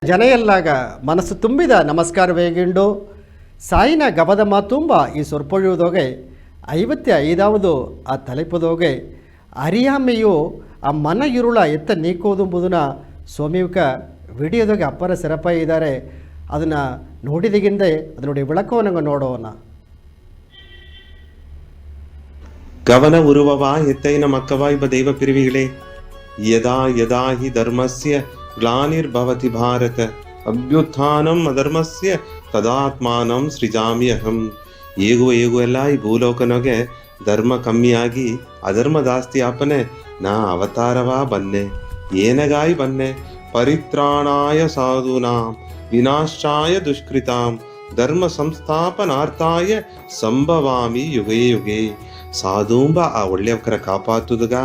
ಜನಯಲ್ಲಾಗ ಮನಸ್ಸು ತುಂಬಿದ ನಮಸ್ಕಾರವೇಗಿಂಡು ಸಾಯಿನ ಗಬದಮ ತುಂಬ ಈ ಸೊರ್ಪೊഴുವುದೋಗೆ 55வது ಆ ತಲೆಪದೋಗೆ ಅರಿಯಾಮೆಯು ಆ ಮನ ಇರುಳ ಎತ್ತ ನೀಕೋದುಂಬುದನ್ನ ಸ್ವಾಮಿಯುಕ ವಿಡಿಯೋದಾಗೆ ಅಪ್ಪರ ಸಿರಪ ಇದ್ದಾರೆ. ಅದನ್ನು ನೋಡಿದಗಿಂದೆ ಅದನ್ನುடைய ವಿಳಕವನ್ನು ನೋಡೋಣ. ಗವನ ಉರುವವಾ ಎತ್ತೈನ ಮಕ್ಕವಾ ಇಬ್ಬ ದೈವ ಪಿರಿವಿಗಳೇ, ಯದಾ ಯದಾ ಹಿ ಧರ್ಮಸ್ಯ ಗ್ಲಾನಿರ್ಭವತಿ ಭಾರತ ಅಭ್ಯುತ್ಥಾನಂ ಅಧರ್ಮಸ್ಯ ತದಾತ್ಮಾನಂ ಸೃಜಾಮ್ಯಹಂ. ಹೇಗೂ ಎಲ್ಲ ಈ ಭೂಲೋಕನೊಗೆ ಧರ್ಮ ಕಮ್ಮಿಯಾಗಿ ಅಧರ್ಮ ಜಾಸ್ತಿ ಆಪನೆ ನಾ ಅವತಾರವಾ ಬನ್ನೆ. ಏನಗಾಯಿ ಬನ್ನೆ ಪರಿತ್ರಾಣಾಯ ಸಾಧೂನಾಂ ವಿನಾಶಾಯ ದುಷ್ಕೃತಾಂ ಧರ್ಮ ಸಂಸ್ಥಾಪನಾರ್ಥಾಯ ಸಂಭವಾಮಿ ಯುಗೇ ಯುಗೇ. ಸಾಧೂಂಬ ಆ ಒಳ್ಳೆಯವರ ಕಾಪಾತುದುಗ,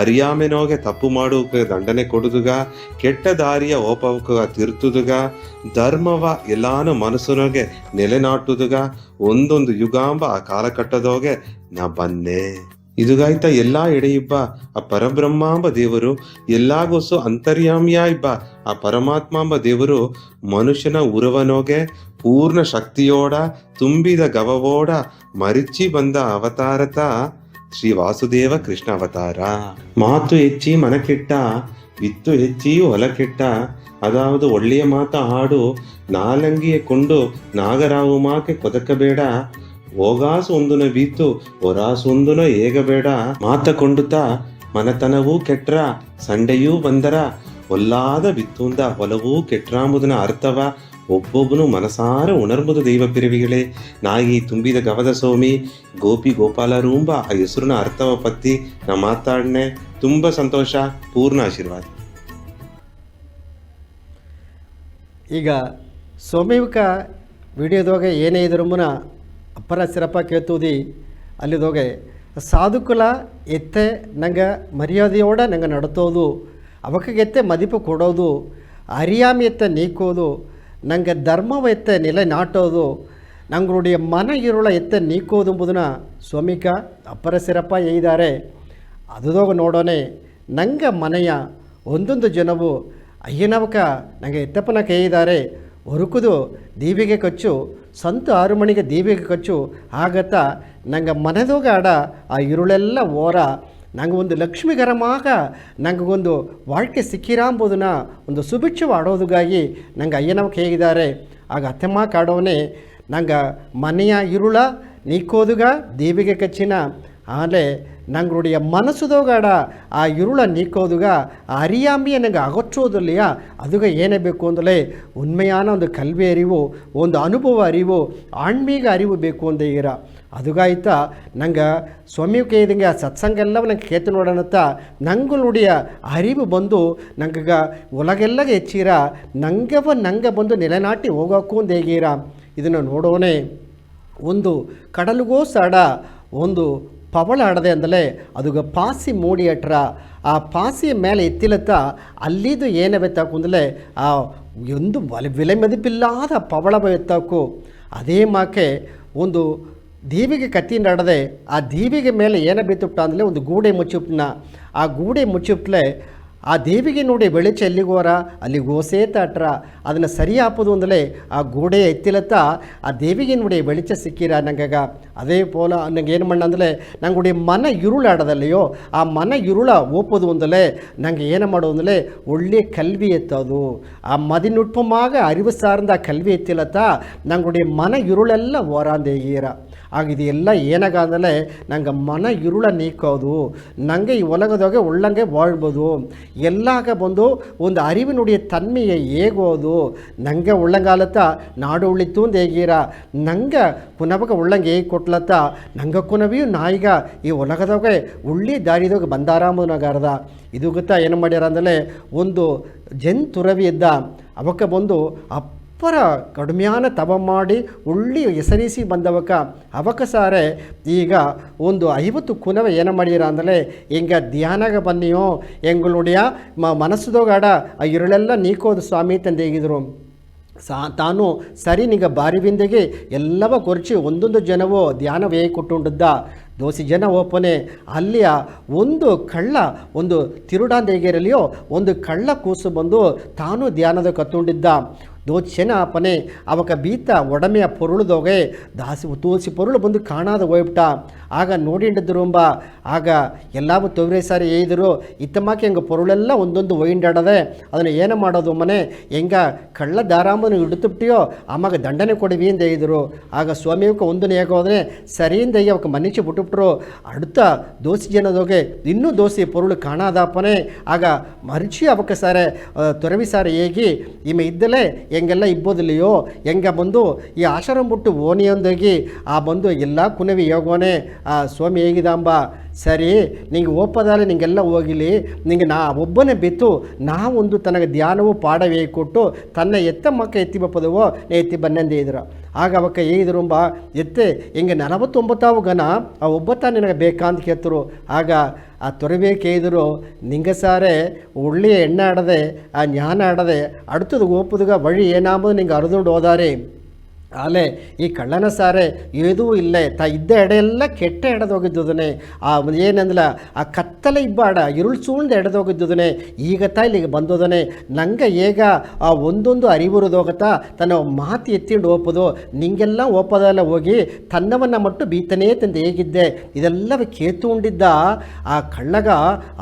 ಅರಿಯಾಮೆನೋಗೆ ತಪ್ಪು ಮಾಡೋಕೆ ದಂಡನೆ ಕೊಡುದುಗ, ಕೆಟ್ಟ ದಾರಿಯ ಓಪವಕ ತಿರ್ತುದುಗ, ಧರ್ಮವ ಎಲ್ಲಾನು ಮನಸ್ಸಿನೋಗೆ ನೆಲೆನಾಟುದುಗ, ಒಂದೊಂದು ಯುಗಾಂಬ ಆ ಕಾಲಕಟ್ಟದೋಗೆ ನಾ ಬನ್ನೆ. ಇದುಗಾಯ್ತ ಎಲ್ಲಾ ಎಡೆಯಿಬ್ಬ ಆ ಪರಬ್ರಹ್ಮಾಂಬ ದೇವರು ಎಲ್ಲಾಗೊಸು ಅಂತರ್ಯಾಮಿಯ ಇಬ್ಬ ಆ ಪರಮಾತ್ಮಾಂಬ ದೇವರು ಮನುಷ್ಯನ ಉರವನೋಗೆ ಪೂರ್ಣ ಶಕ್ತಿಯೋಡ ತುಂಬಿದ ಗವವೋಡ ಮರಿಚಿ ಬಂದ ಅವತಾರತ ಶ್ರೀ ವಾಸುದೇವ ಕೃಷ್ಣ ಅವತಾರ. ಮಾತು ಹೆಚ್ಚಿ ಮನ ಕೆಟ್ಟ, ವಿತ್ತು ಹೆಚ್ಚಿ ಹೊಲ ಕೆಟ್ಟ. ಅದಾವುದು ಒಳ್ಳೆಯ ಮಾತ ಹಾಡು, ನಾಲಂಗಿಯ ಕೊಂಡು ನಾಗರಾವು ಮಾಕೆ ಕೊದಕಬೇಡ. ಹೋಗಾಸು ಒಂದುನ ಬೀತು ಹೊರಾಸು ಒಂದುನ ಏಗಬೇಡ. ಮಾತ ಕೊಂಡುತ್ತ ಮನತನವೂ ಕೆಟ್ರ ಸಂಡೆಯೂ ಬಂದರ ಒಲ್ಲಾದ ಬಿತ್ತುಂದ ಹೊಲವೂ ಕೆಟ್ರಾಂಬುದನ ಅರ್ಥವ ಒಬ್ಬೊಬ್ಬನು ಮನಸಾರ ಉಣರ್ಬುದು ದೈವ ಪಿರಿವಿಗಳೇ. ನಾಯಿ ತುಂಬಿದ ಗವದ ಸೋಮಿ ಗೋಪಿ ಗೋಪಾಲರೂಂಬ ಆ ಹೆಸರಿನ ಅರ್ಥವ ಪತ್ತಿ ನಾ ಮಾತಾಡ್ನೆ. ತುಂಬ ಸಂತೋಷ, ಪೂರ್ಣ ಆಶೀರ್ವಾದ. ಈಗ ಸೋಮಿಕ ವಿಡಿಯೋದೋಗೆ ಏನೇ ಇದ್ರುಮುನ ಅಪ್ಪರ ಸಿರಪ ಕೇಳ್ತೂದಿ ಅಲ್ಲಿದೋಗೆ ಸಾಧುಕುಲ ಎತ್ತೆ ನಂಗೆ ಮರ್ಯಾದೆಯೋಡ ನಂಗೆ ನಡ್ತೋದು, ಅವಕ್ಕೆತ್ತೆ ಮದಿಪು ಕೊಡೋದು, ಅರಿಯಾಮಿ ಎತ್ತ ನೀಕೋದು, ನಂಗೆ ಧರ್ಮವ ಎತ್ತ ನೆಲೆ ನಾಟೋದು, ನಂಗರುடைய ಮನ ಇರುಳ ಎತ್ತ ನೀಕೋದು ಎಂಬುದನ್ನ ಸ್ವಾಮಿಕ ಅಪ್ಪರ ಸಿರಪ ಎಯ್ದಾರೆ. ಅದುದೋಗ ನೋಡೋನೆ ನಂಗೆ ಮನೆಯ ಒಂದೊಂದು ಜನವು ಅಯ್ಯನವಕ ನಂಗೆ ಎತ್ತಪ್ಪನ ಕೇಯಿದ್ದಾರೆ. ಹೊರಕುದು ದೀವಿಗೆ ಖರ್ಚು ಸಂತ 6 ಮಣಿಗೆ ದೀವಿಗೆ ಖರ್ಚು ಆಗತ್ತ ನಂಗೆ ಮನೆದೋಗ ಆಡ ಆ ಇರುಳೆಲ್ಲ ಓರ ನಂಗೆ ಒಂದು ಲಕ್ಷ್ಮೀಕರಮಾಗ ನಂಗೆ ಒಂದು வாழ்ಕೆ ಸಿಕ್ಕಿರಾಂಬುದನ್ನ ಒಂದು ಸುಭಿಕ್ಷವ ಆಡೋದುಗಾಗಿ ನಂಗೆ ಅಯ್ಯನವಕ್ಕೆ ಹೇಗಿದ್ದಾರೆ. ಆಗ ಅತ್ತೆಮ್ಮ ಕಾಡೋನೆ ನಂಗೆ ಮನೆಯ ಇರುಳ ನೀಕೋದುಗ ದೀವಿಗೆ ಕಚ್ಚಿನ ಆಲೆ ನಂಗರುடைய ಮನಸ್ಸುದೋಗಾಡ ಆ ಇರುಳ ನೀಕೋದುಗ ಆ ಅರಿಯಾಮಿಯ ನಂಗೆ ಅಗற்றೋದಿಲ್ಲ. ಅದುಗ ಏನೇ ಬೇಕು ಅಂದಲೇ ಉண்மையான ಒಂದು ಕಲ್ವಿ ಅರಿವು, ಒಂದು ಅನುಭವ ಅರಿವು, ಆಣ್ಮೀಗ ಅರಿವು ಬೇಕು ಅಂದೇ ಇರ. ಅದುಗಾಯ್ತ ನಂಗೆ ಸ್ವಾಮಿಗೆ ಇದಂಗೆ ಆ ಸತ್ಸಂಗೆಲ್ಲವ ನಂಗೆ ಕೇತು ನೋಡೋಣತ್ತ ನಂಗಳುடைய ಅರಿವು ಬಂದು ನಂಗೆ ಒಳಗೆಲ್ಲಗೆ ಹೆಚ್ಚಿರ ನಂಗೆ ಬಂದು ನೆಲೆನಾಟಿ ಹೋಗೋಕ್ಕೂ ಒಂದು ಹೇಗಿರ. ಇದನ್ನು ನೋಡೋನೆ ಒಂದು ಕಡಲಿಗೋ ಸಾಡ ಒಂದು ಪವಳ ಆಡದೆ ಅಂದಲೇ ಅದುಗ ಪಾಸಿ ಮೂಡಿ ಅಟ್ರ ಆ ಪಾಸಿಯ ಮೇಲೆ ಎತ್ತಿಲತ್ತ ಅಲ್ಲಿದು ಏನೇ ಬೆತ್ತಾಕು ಅಂದಲೇ ಆ ಒಂದು ವಿಲೆ ಮದಿಪಿಲ್ಲಾದ ಪವಳವ ಎತ್ತಾಕು. ಅದೇ ಮಾಕೆ ಒಂದು ದೀವಿಗೆ ಕತ್ತಿಯಿಂದ ಆಡದೆ ಆ ದೀವಿಗೆ ಮೇಲೆ ಏನೇ ಬೆತ್ತುಪ್ಟ ಅಂದಲೇ ಒಂದು ಗೂಡೆ ಮುಚ್ಚುಪ್ನ ಆ ಗೂಡೆ ಮುಚ್ಚುಪ್ಲೆ ಆ ದೇವಿಗೆ ನೋಡಿ ಬೆಳಿಚ ಎಲ್ಲಿಗೋರ ಅಲ್ಲಿ ಗೋಸೇತ ಅಟ್ರ ಅದನ್ನು ಸರಿ ಹಾಪೋದು ಅಂದಲೇ ಆ ಗೋಡೆ ಎತ್ತಿಲತ್ತ ಆ ದೇವಿಗೆ ನೋಡಿ ಬೆಳಿಚ ಸಿಕ್ಕಿರ ನಂಗಾಗ. ಅದೇ ಪೋಲ ನಂಗೆ ಏನು ಮಣ್ಣ ಅಂದಲೇ ನಂಗುடைய ಮನ ಇರುಳಾಡದಲ್ಲೆಯೋ ಆ ಮನ ಇರುಳ ಓಪೋದು ಅಂದಲೇ ನಂಗೆ ಏನು ಮಾಡೋದು ಅಂದಲೇ ಒಳ್ಳೆಯ ಕಲ್ವಿ ಎತ್ತೋದು ಆ ಮದಿನುಟ್ಪಮಾಗ ಅರಿವು ಸಾರ್ದ ಆ ಕಲ್ವಿ ಎತ್ತಿಲತ್ತ ನಂಗುடைய ಮನ ಇರುಳೆಲ್ಲ ಓರಾಂದೇಗೀರ. ಆಗ ಇದು ಎಲ್ಲ ಏನಾಗ ಅಂದಲೇ ನಂಗೆ ಮನ ಇರುಳ ನೀಕೋದು, ನನಗೆ ಈ ಒಲಗದೋಗೆ ಒಳ್ಳಂಗೆ ಬಾಳ್ಬೋದು, ಎಲ್ಲಾಗ ಬಂದು ಒಂದು ಅರಿವಿನುடைய ತನ್ಮೆಯ ಹೇಗೋದು ನಂಗೆ ಉಳ್ಳಂಗಾಲತ್ತ ನಾಡು ಉಳಿತು ಅಂತ ಹೇಗೀರ. ನಂಗೆ ಪುನವಾಗ ಉಳ್ಳಂಗೆ ಹೇಗೆ ಕೊಟ್ಲತ್ತ ನಂಗೆ ಕುನವಿಯು ನಾಯಿಗ ಈ ಒಲಗದೋಗೆ ಉಳ್ಳಿ ದಾರಿದೋಗೆ ಬಂದಾರಾಮನಾಗಾರದ. ಇದು ಗೊತ್ತಾ ಏನು ಮಾಡ್ಯಾರ ಅಂದಲೇ ಒಂದು ಜಂತುರವಿ ಇದ್ದ ಅವಕ್ಕೆ ಬಂದು ಅಪ್ಪರ ಕಡಿಮೆಯಾನ ತವ ಮಾಡಿ ಉಳ್ಳಿ ಹೆಸರಿಸಿ ಬಂದವಕ ಅವಕ ಸಾರೆ ಈಗ ಒಂದು 50 ಕುನವ ಏನು ಮಾಡಿರ ಅಂದಲೇ ಹಿಂಗೆ ಧ್ಯಾನಾಗ ಬನ್ನಿಯೋ ಎಂಗಳುಡಿಯ ಮನಸ್ಸುದೋಗಾಡ ಆ ಇರುಳೆಲ್ಲ ನೀಕೋದು ಸ್ವಾಮಿ ತಂದೇಗಿದ್ರು. ತಾನು ಸರಿ ನಿಂಗೆ ಬಾರಿ ಬಿಂದೆಗೆ ಎಲ್ಲವ ಕೊರ್ಚಿ ಒಂದೊಂದು ಜನವೋ ಧ್ಯಾನವೇ ಕೊಟ್ಟುಂಡದ್ದ ದೋಸಿ ಜನ ಓಪನೆ ಅಲ್ಲಿಯ ಒಂದು ಕಳ್ಳ ಒಂದು ತಿರುಡಾಂದೇಗೆರಲಿಯೋ ಒಂದು ಕಳ್ಳ ಕೂಸು ಬಂದು ತಾನು ಧ್ಯಾನದ ಕತ್ತುಂಡಿದ್ದ ದೋಚೆನ ಅಪ್ಪನೆ ಅವಕ ಬೀತ ಒಡಮೆಯ ಪೊರುಳುದೋಗೆ ತೋಸಿ ಪೊರುಳು ಬಂದು ಕಾಣಾದ ಹೋಯ್ಬಿಟ್ಟ ಆಗ ನೋಡಿಂಡಿದ್ರುಂಬ ಆಗ ಎಲ್ಲವೂ ತೊಗರೆ ಸಾರಿ ಏಯ್ದರು ಇತ್ತಮ್ಮಕ್ಕೆ ಹೆಂಗೆ ಪೊರುಳೆಲ್ಲ ಒಂದೊಂದು ಒಯ್ಂಡಾಡದೆ ಅದನ್ನು ಏನು ಮಾಡೋದು ಮನೆ ಹೆಂಗ ಕಳ್ಳ ದಾರಾಮನ ಹಿಡಿತುಬಿಟ್ಟಿಯೋ ಆಮಾಗ ದಂಡನೆ ಕೊಡುವಿ ಅಂತ ಹೇಳಿದರು ಆಗ ಸ್ವಾಮಿಯಕ್ಕೆ ಒಂದು ಹೇಗೋದ್ರೆ ಸರಿಯಿಂದ ಅವಕ್ಕೆ ಮನ್ನಿಸಿ ಬಿಟ್ಟುಬಿಟ್ರು ಅಡುತ್ತ ದೋಸಿ ಜನದೋಗೆ ಇನ್ನೂ ದೋಸಿ ಪೊರುಳು ಕಾಣಾದಪ್ಪನೇ ಆಗ ಮರಿಚಿ ಅವಕ್ಕೆ ಸಾರೆ ತೊರವಿ ಸಾರೆ ಹೇಗಿ ಇಮೆ ಇದ್ದಲೇ ಹೆಂಗೆಲ್ಲ ಇಬ್ಬೋದಿಲ್ಲೆಯೋ ಹೆಂಗೆ ಬಂದು ಈ ಆಶ್ರಮ ಬಿಟ್ಟು ಓಣಿಯೊಂದಾಗಿ ಆ ಬಂದು ಎಲ್ಲ ಕುನವಿ ಯೋಗೋನೆ ಆ ಸ್ವಾಮಿ ಹೇಗಿದಾಂಬ ಸರಿ ನಿಂಗೆ ಒಪ್ಪದಾಲೆ ನಿಂಗೆಲ್ಲ ಹೋಗಿಲಿ ನಿಂಗೆ ನಾ ಒಬ್ಬನೇ ಬಿತ್ತು ನಾವೊಂದು ತನಗೆ ಧ್ಯಾನವು ಪಾಡವೇ ಕೊಟ್ಟು ತನ್ನ ಎತ್ತ ಮಕ್ಕ ಎತ್ತಿ ಬಪ್ಪದವೋ ಎತ್ತಿ ಬನ್ನಂದೇ ಇದ್ರು ಆಗ ಅವಕ್ಕೆ ಹೇಗಿದ್ರುಂಬ ಎತ್ತೆ ಹಿಂಗೆ 49 ಗನ ಆ ಒಬ್ಬತ್ತ ನಿನಗೆ ಬೇಕಂತ ಕೇಳ್ತರು ಆಗ ಆ ತೊರಬೇಕೇದ್ರು ನಿಂಗೆ ಸಾರೆ ಒಳ್ಳೆಯ ಎಣ್ಣೆ ಆಡದೆ ಆ ಜ್ಞಾನ ಆಡದೆ ಅಡ್ತದ ಓಪುದುಗ ವഴി ಏನಾಂಬುದು ನಿಂಗೆ ಅರ್ದುಂಡು ಹೋದಾರೆ ಆಲೆ ಈ ಕಳ್ಳನ ಸಾರೆ ಏನೂ ಇಲ್ಲೇ ಇದ್ದ ಎಡೆಯೆಲ್ಲ ಕೆಟ್ಟ ಎಡೆದೋಗಿದ್ದುದನೆ ಆ ಏನಂದಲ ಆ ಕತ್ತಲೆ ಇಬ್ಬಾಡ ಇರುಳು ಸೂಳ್ದು ಎಡೆದೋಗಿದ್ದುದನೆ ಈಗ ಇಲ್ಲಿಗೆ ಬಂದೋದನೆ ನಂಗೆ ಈಗ ಆ ಒಂದೊಂದು ಅರಿವುರುದೋಗತ್ತಾ ತನ್ನ ಮಾತು ಎತ್ತಿಂಡು ಓಪೋದು ನಿಂಗೆಲ್ಲ ಓಪದೆಲ್ಲ ಹೋಗಿ ತನ್ನವನ್ನು ಮಟ್ಟು ಬೀತನೇ ತಂದು ಹೇಗಿದ್ದೆ ಇದೆಲ್ಲವೂ ಕೇತು ಉಂಡಿದ್ದ ಆ ಕಳ್ಳಗ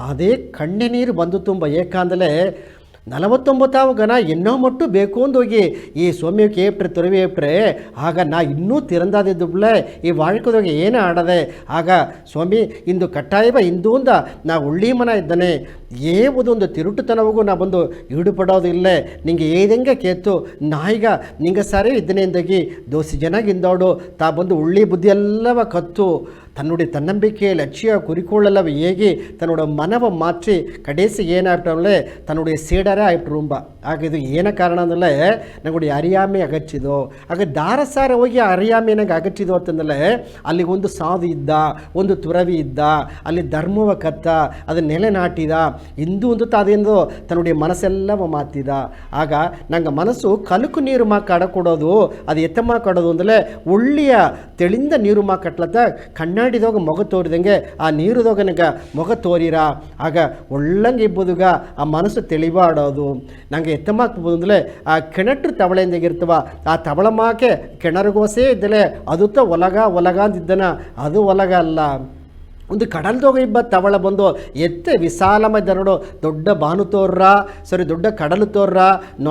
ಅದೇ ಕಣ್ಣೆ ನೀರು ಬಂದು ತುಂಬ ಏಕಾಂದಲೇ 49 ಗನ ಎನ್ನೋ ಮಟ್ಟು ಬೇಕು ಅಂದೋಗಿ ಈ ಸೌಮ್ಯಕ್ಕೆ ಏಪ್ರೆ ತೊರವಿ ಏಪ್ರೆ ಆಗ ನಾ ಇನ್ನೂ ತಿರಂದಾದಿದ್ದುಬ್ಲೆ ಈ ವಾಳ್ಕದೋಗಿ ಏನು ಆಡದೆ ಆಗ ಸ್ವಾಮಿ ಇಂದು ಕಟ್ಟಾಯವ ಇಂದೂಂದ ನಾ ಉಳ್ಳಿ ಮನ ಇದ್ದಾನೆ ಏವುದೊಂದು ತಿರುಟುತನವಗೂ ನಾ ಬಂದು ಈಡುಪಡೋದು ಇಲ್ಲೇ ನಿಂಗೆ ಏದಂಗೆ ಕೇತು ನಾಯಿಗ ನಿಂಗೆ ಸಾರೇ ಇದ್ದನೆ ಎಂದಾಗಿ ದೋಸಿ ಜನಾಗಿಂದೋಡು ತಾ ಬಂದು ಉಳ್ಳಿ ಬುದ್ಧಿ ಎಲ್ಲವ ಕತ್ತು தன்னுடைய தன்னம்பிக்கையை லட்சிய குறிக்கோளெல்லாம் ஏகி தன்னோட மனவை மாற்றி கடைசி ஏனாயிட்டோம்லே தன்னுடைய சீடரே ஆயிட்டுரும்பா ಆಗ ಇದು ಏನ ಕಾರಣ ಅಂದ್ರೆ ನಂಗೆ ಅರಿಯಾಮೆ ಅಗಚ್ಚಿದೋ ಆಗ ದಾರಸಾರ ಹೋಗಿ ಅರಿಯಾಮೆ ನಂಗೆ ಅಗಚ್ಚಿದೋ ಅಂತಂದಲೇ ಅಲ್ಲಿ ಒಂದು ಸಾಧು ಇದ್ದ ಒಂದು ತುರವಿ ಇದ್ದ ಅಲ್ಲಿ ಧರ್ಮವ ಕತ್ತ ಅದನ್ನ ನೆಲೆ ನಾಟಿದ ಇಂದು ಒಂದು ಅದೇಂದು ತನ್ನುடைய ಮನಸ್ಸೆಲ್ಲವ ಮಾತಿದ ಆಗ ನಂಗೆ ಮನಸ್ಸು ಕಲುಕು ನೀರು ಮಾ ಕಡಕೊಡೋದು ಅದು ಎತ್ತಮ್ಮ ಕಡೋದು ಅಂದ್ರೆ ಒಳ್ಳೆಯ ತೆಳಿಂದ ನೀರು ಮಾ ಕಟ್ಲತ್ತ ಕಣ್ಣಾಡಿದೋಗ ಮೊಗ ತೋರಿದಂಗೆ ಆ ನೀರುದೋಗ ನಂಗೆ ಮೊಗ ತೋರಿರ ಆಗ ಒಳ್ಳಂಗೆ ಇಬ್ಬುದುಗ ಆ ಮನಸ್ಸು ತಿಳಿಬಾಡೋದು ನಂಗೆ ಎತ್ತಮಾಕ್ಬೋದಂದ್ರೆ ಆ ಕೆಣಟ್ರು ತವಳೆಯಿಂದಾಗಿರ್ತವ ಆ ತವಳಮಾಕೆ ಕೆಣರಿಗೋಸೇ ಇದ್ದಲೆ ಅದು ಒಲಗ ಅಂದಿದ್ದನ ಅದು ಒಲಗ ಅಲ್ಲ ಒಂದು ಕಡಲ್ದೋಗ ಇಬ್ಬ ತವಳ ಬಂದು ಎತ್ತೆ ವಿಶಾಲವಾದ ನೋಡು ದೊಡ್ಡ ಬಾನು ತೋರ್ರ ಸರಿ ದೊಡ್ಡ ಕಡಲು ತೋರ್ರ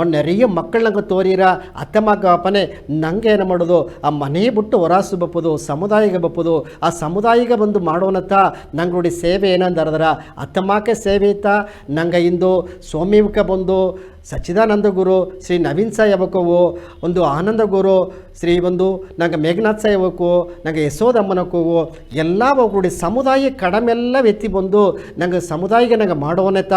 ನೆರೆಯ ಮಕ್ಕಳಂಗೆ ತೋರಿರ ಅತ್ತಮಗ ಅಪ್ಪನೆ ನಂಗೆ ಏನು ಮಾಡೋದು ಆ ಮನೆ ಬಿಟ್ಟು ಹೊರಾಸು ಬಪ್ಪದು ಸಮುದಾಯಗೆ ಬಪ್ಪದು ಆ ಸಮುದಾಯಗೆ ಬಂದು ಮಾಡೋನತ್ತ ನಂಗೆ ನೋಡಿ ಸೇವೆ ಏನಂದರದರ ಅತ್ತಮ್ಮಕ್ಕೆ ಸೇವೆ ಇತ್ತ ನಂಗೆ ಇಂದು ಸೋಮ್ಯವಕ್ಕೆ ಬಂದು ಸಚ್ಚಿದಾನಂದ ಗುರು ಶ್ರೀ ನವೀನ್ ಸಾಯವಕ್ಕವು ಒಂದು ಆನಂದ ಗುರು ಶ್ರೀ ಒಂದು ನಂಗೆ ಮೇಘನಾಥ್ ಸಾಯವಕ್ಕೂ ನಂಗೆ ಯಶೋದಮ್ಮನಕ್ಕೂ ಎಲ್ಲ ಒಗ್ಗೂಡಿ ಸಮುದಾಯ ಕಡಮೆಲ್ಲ ಎತ್ತಿ ಬಂದು ನಂಗೆ ಸಮುದಾಯಕ್ಕೆ ನಂಗೆ ಮಾಡೋನತ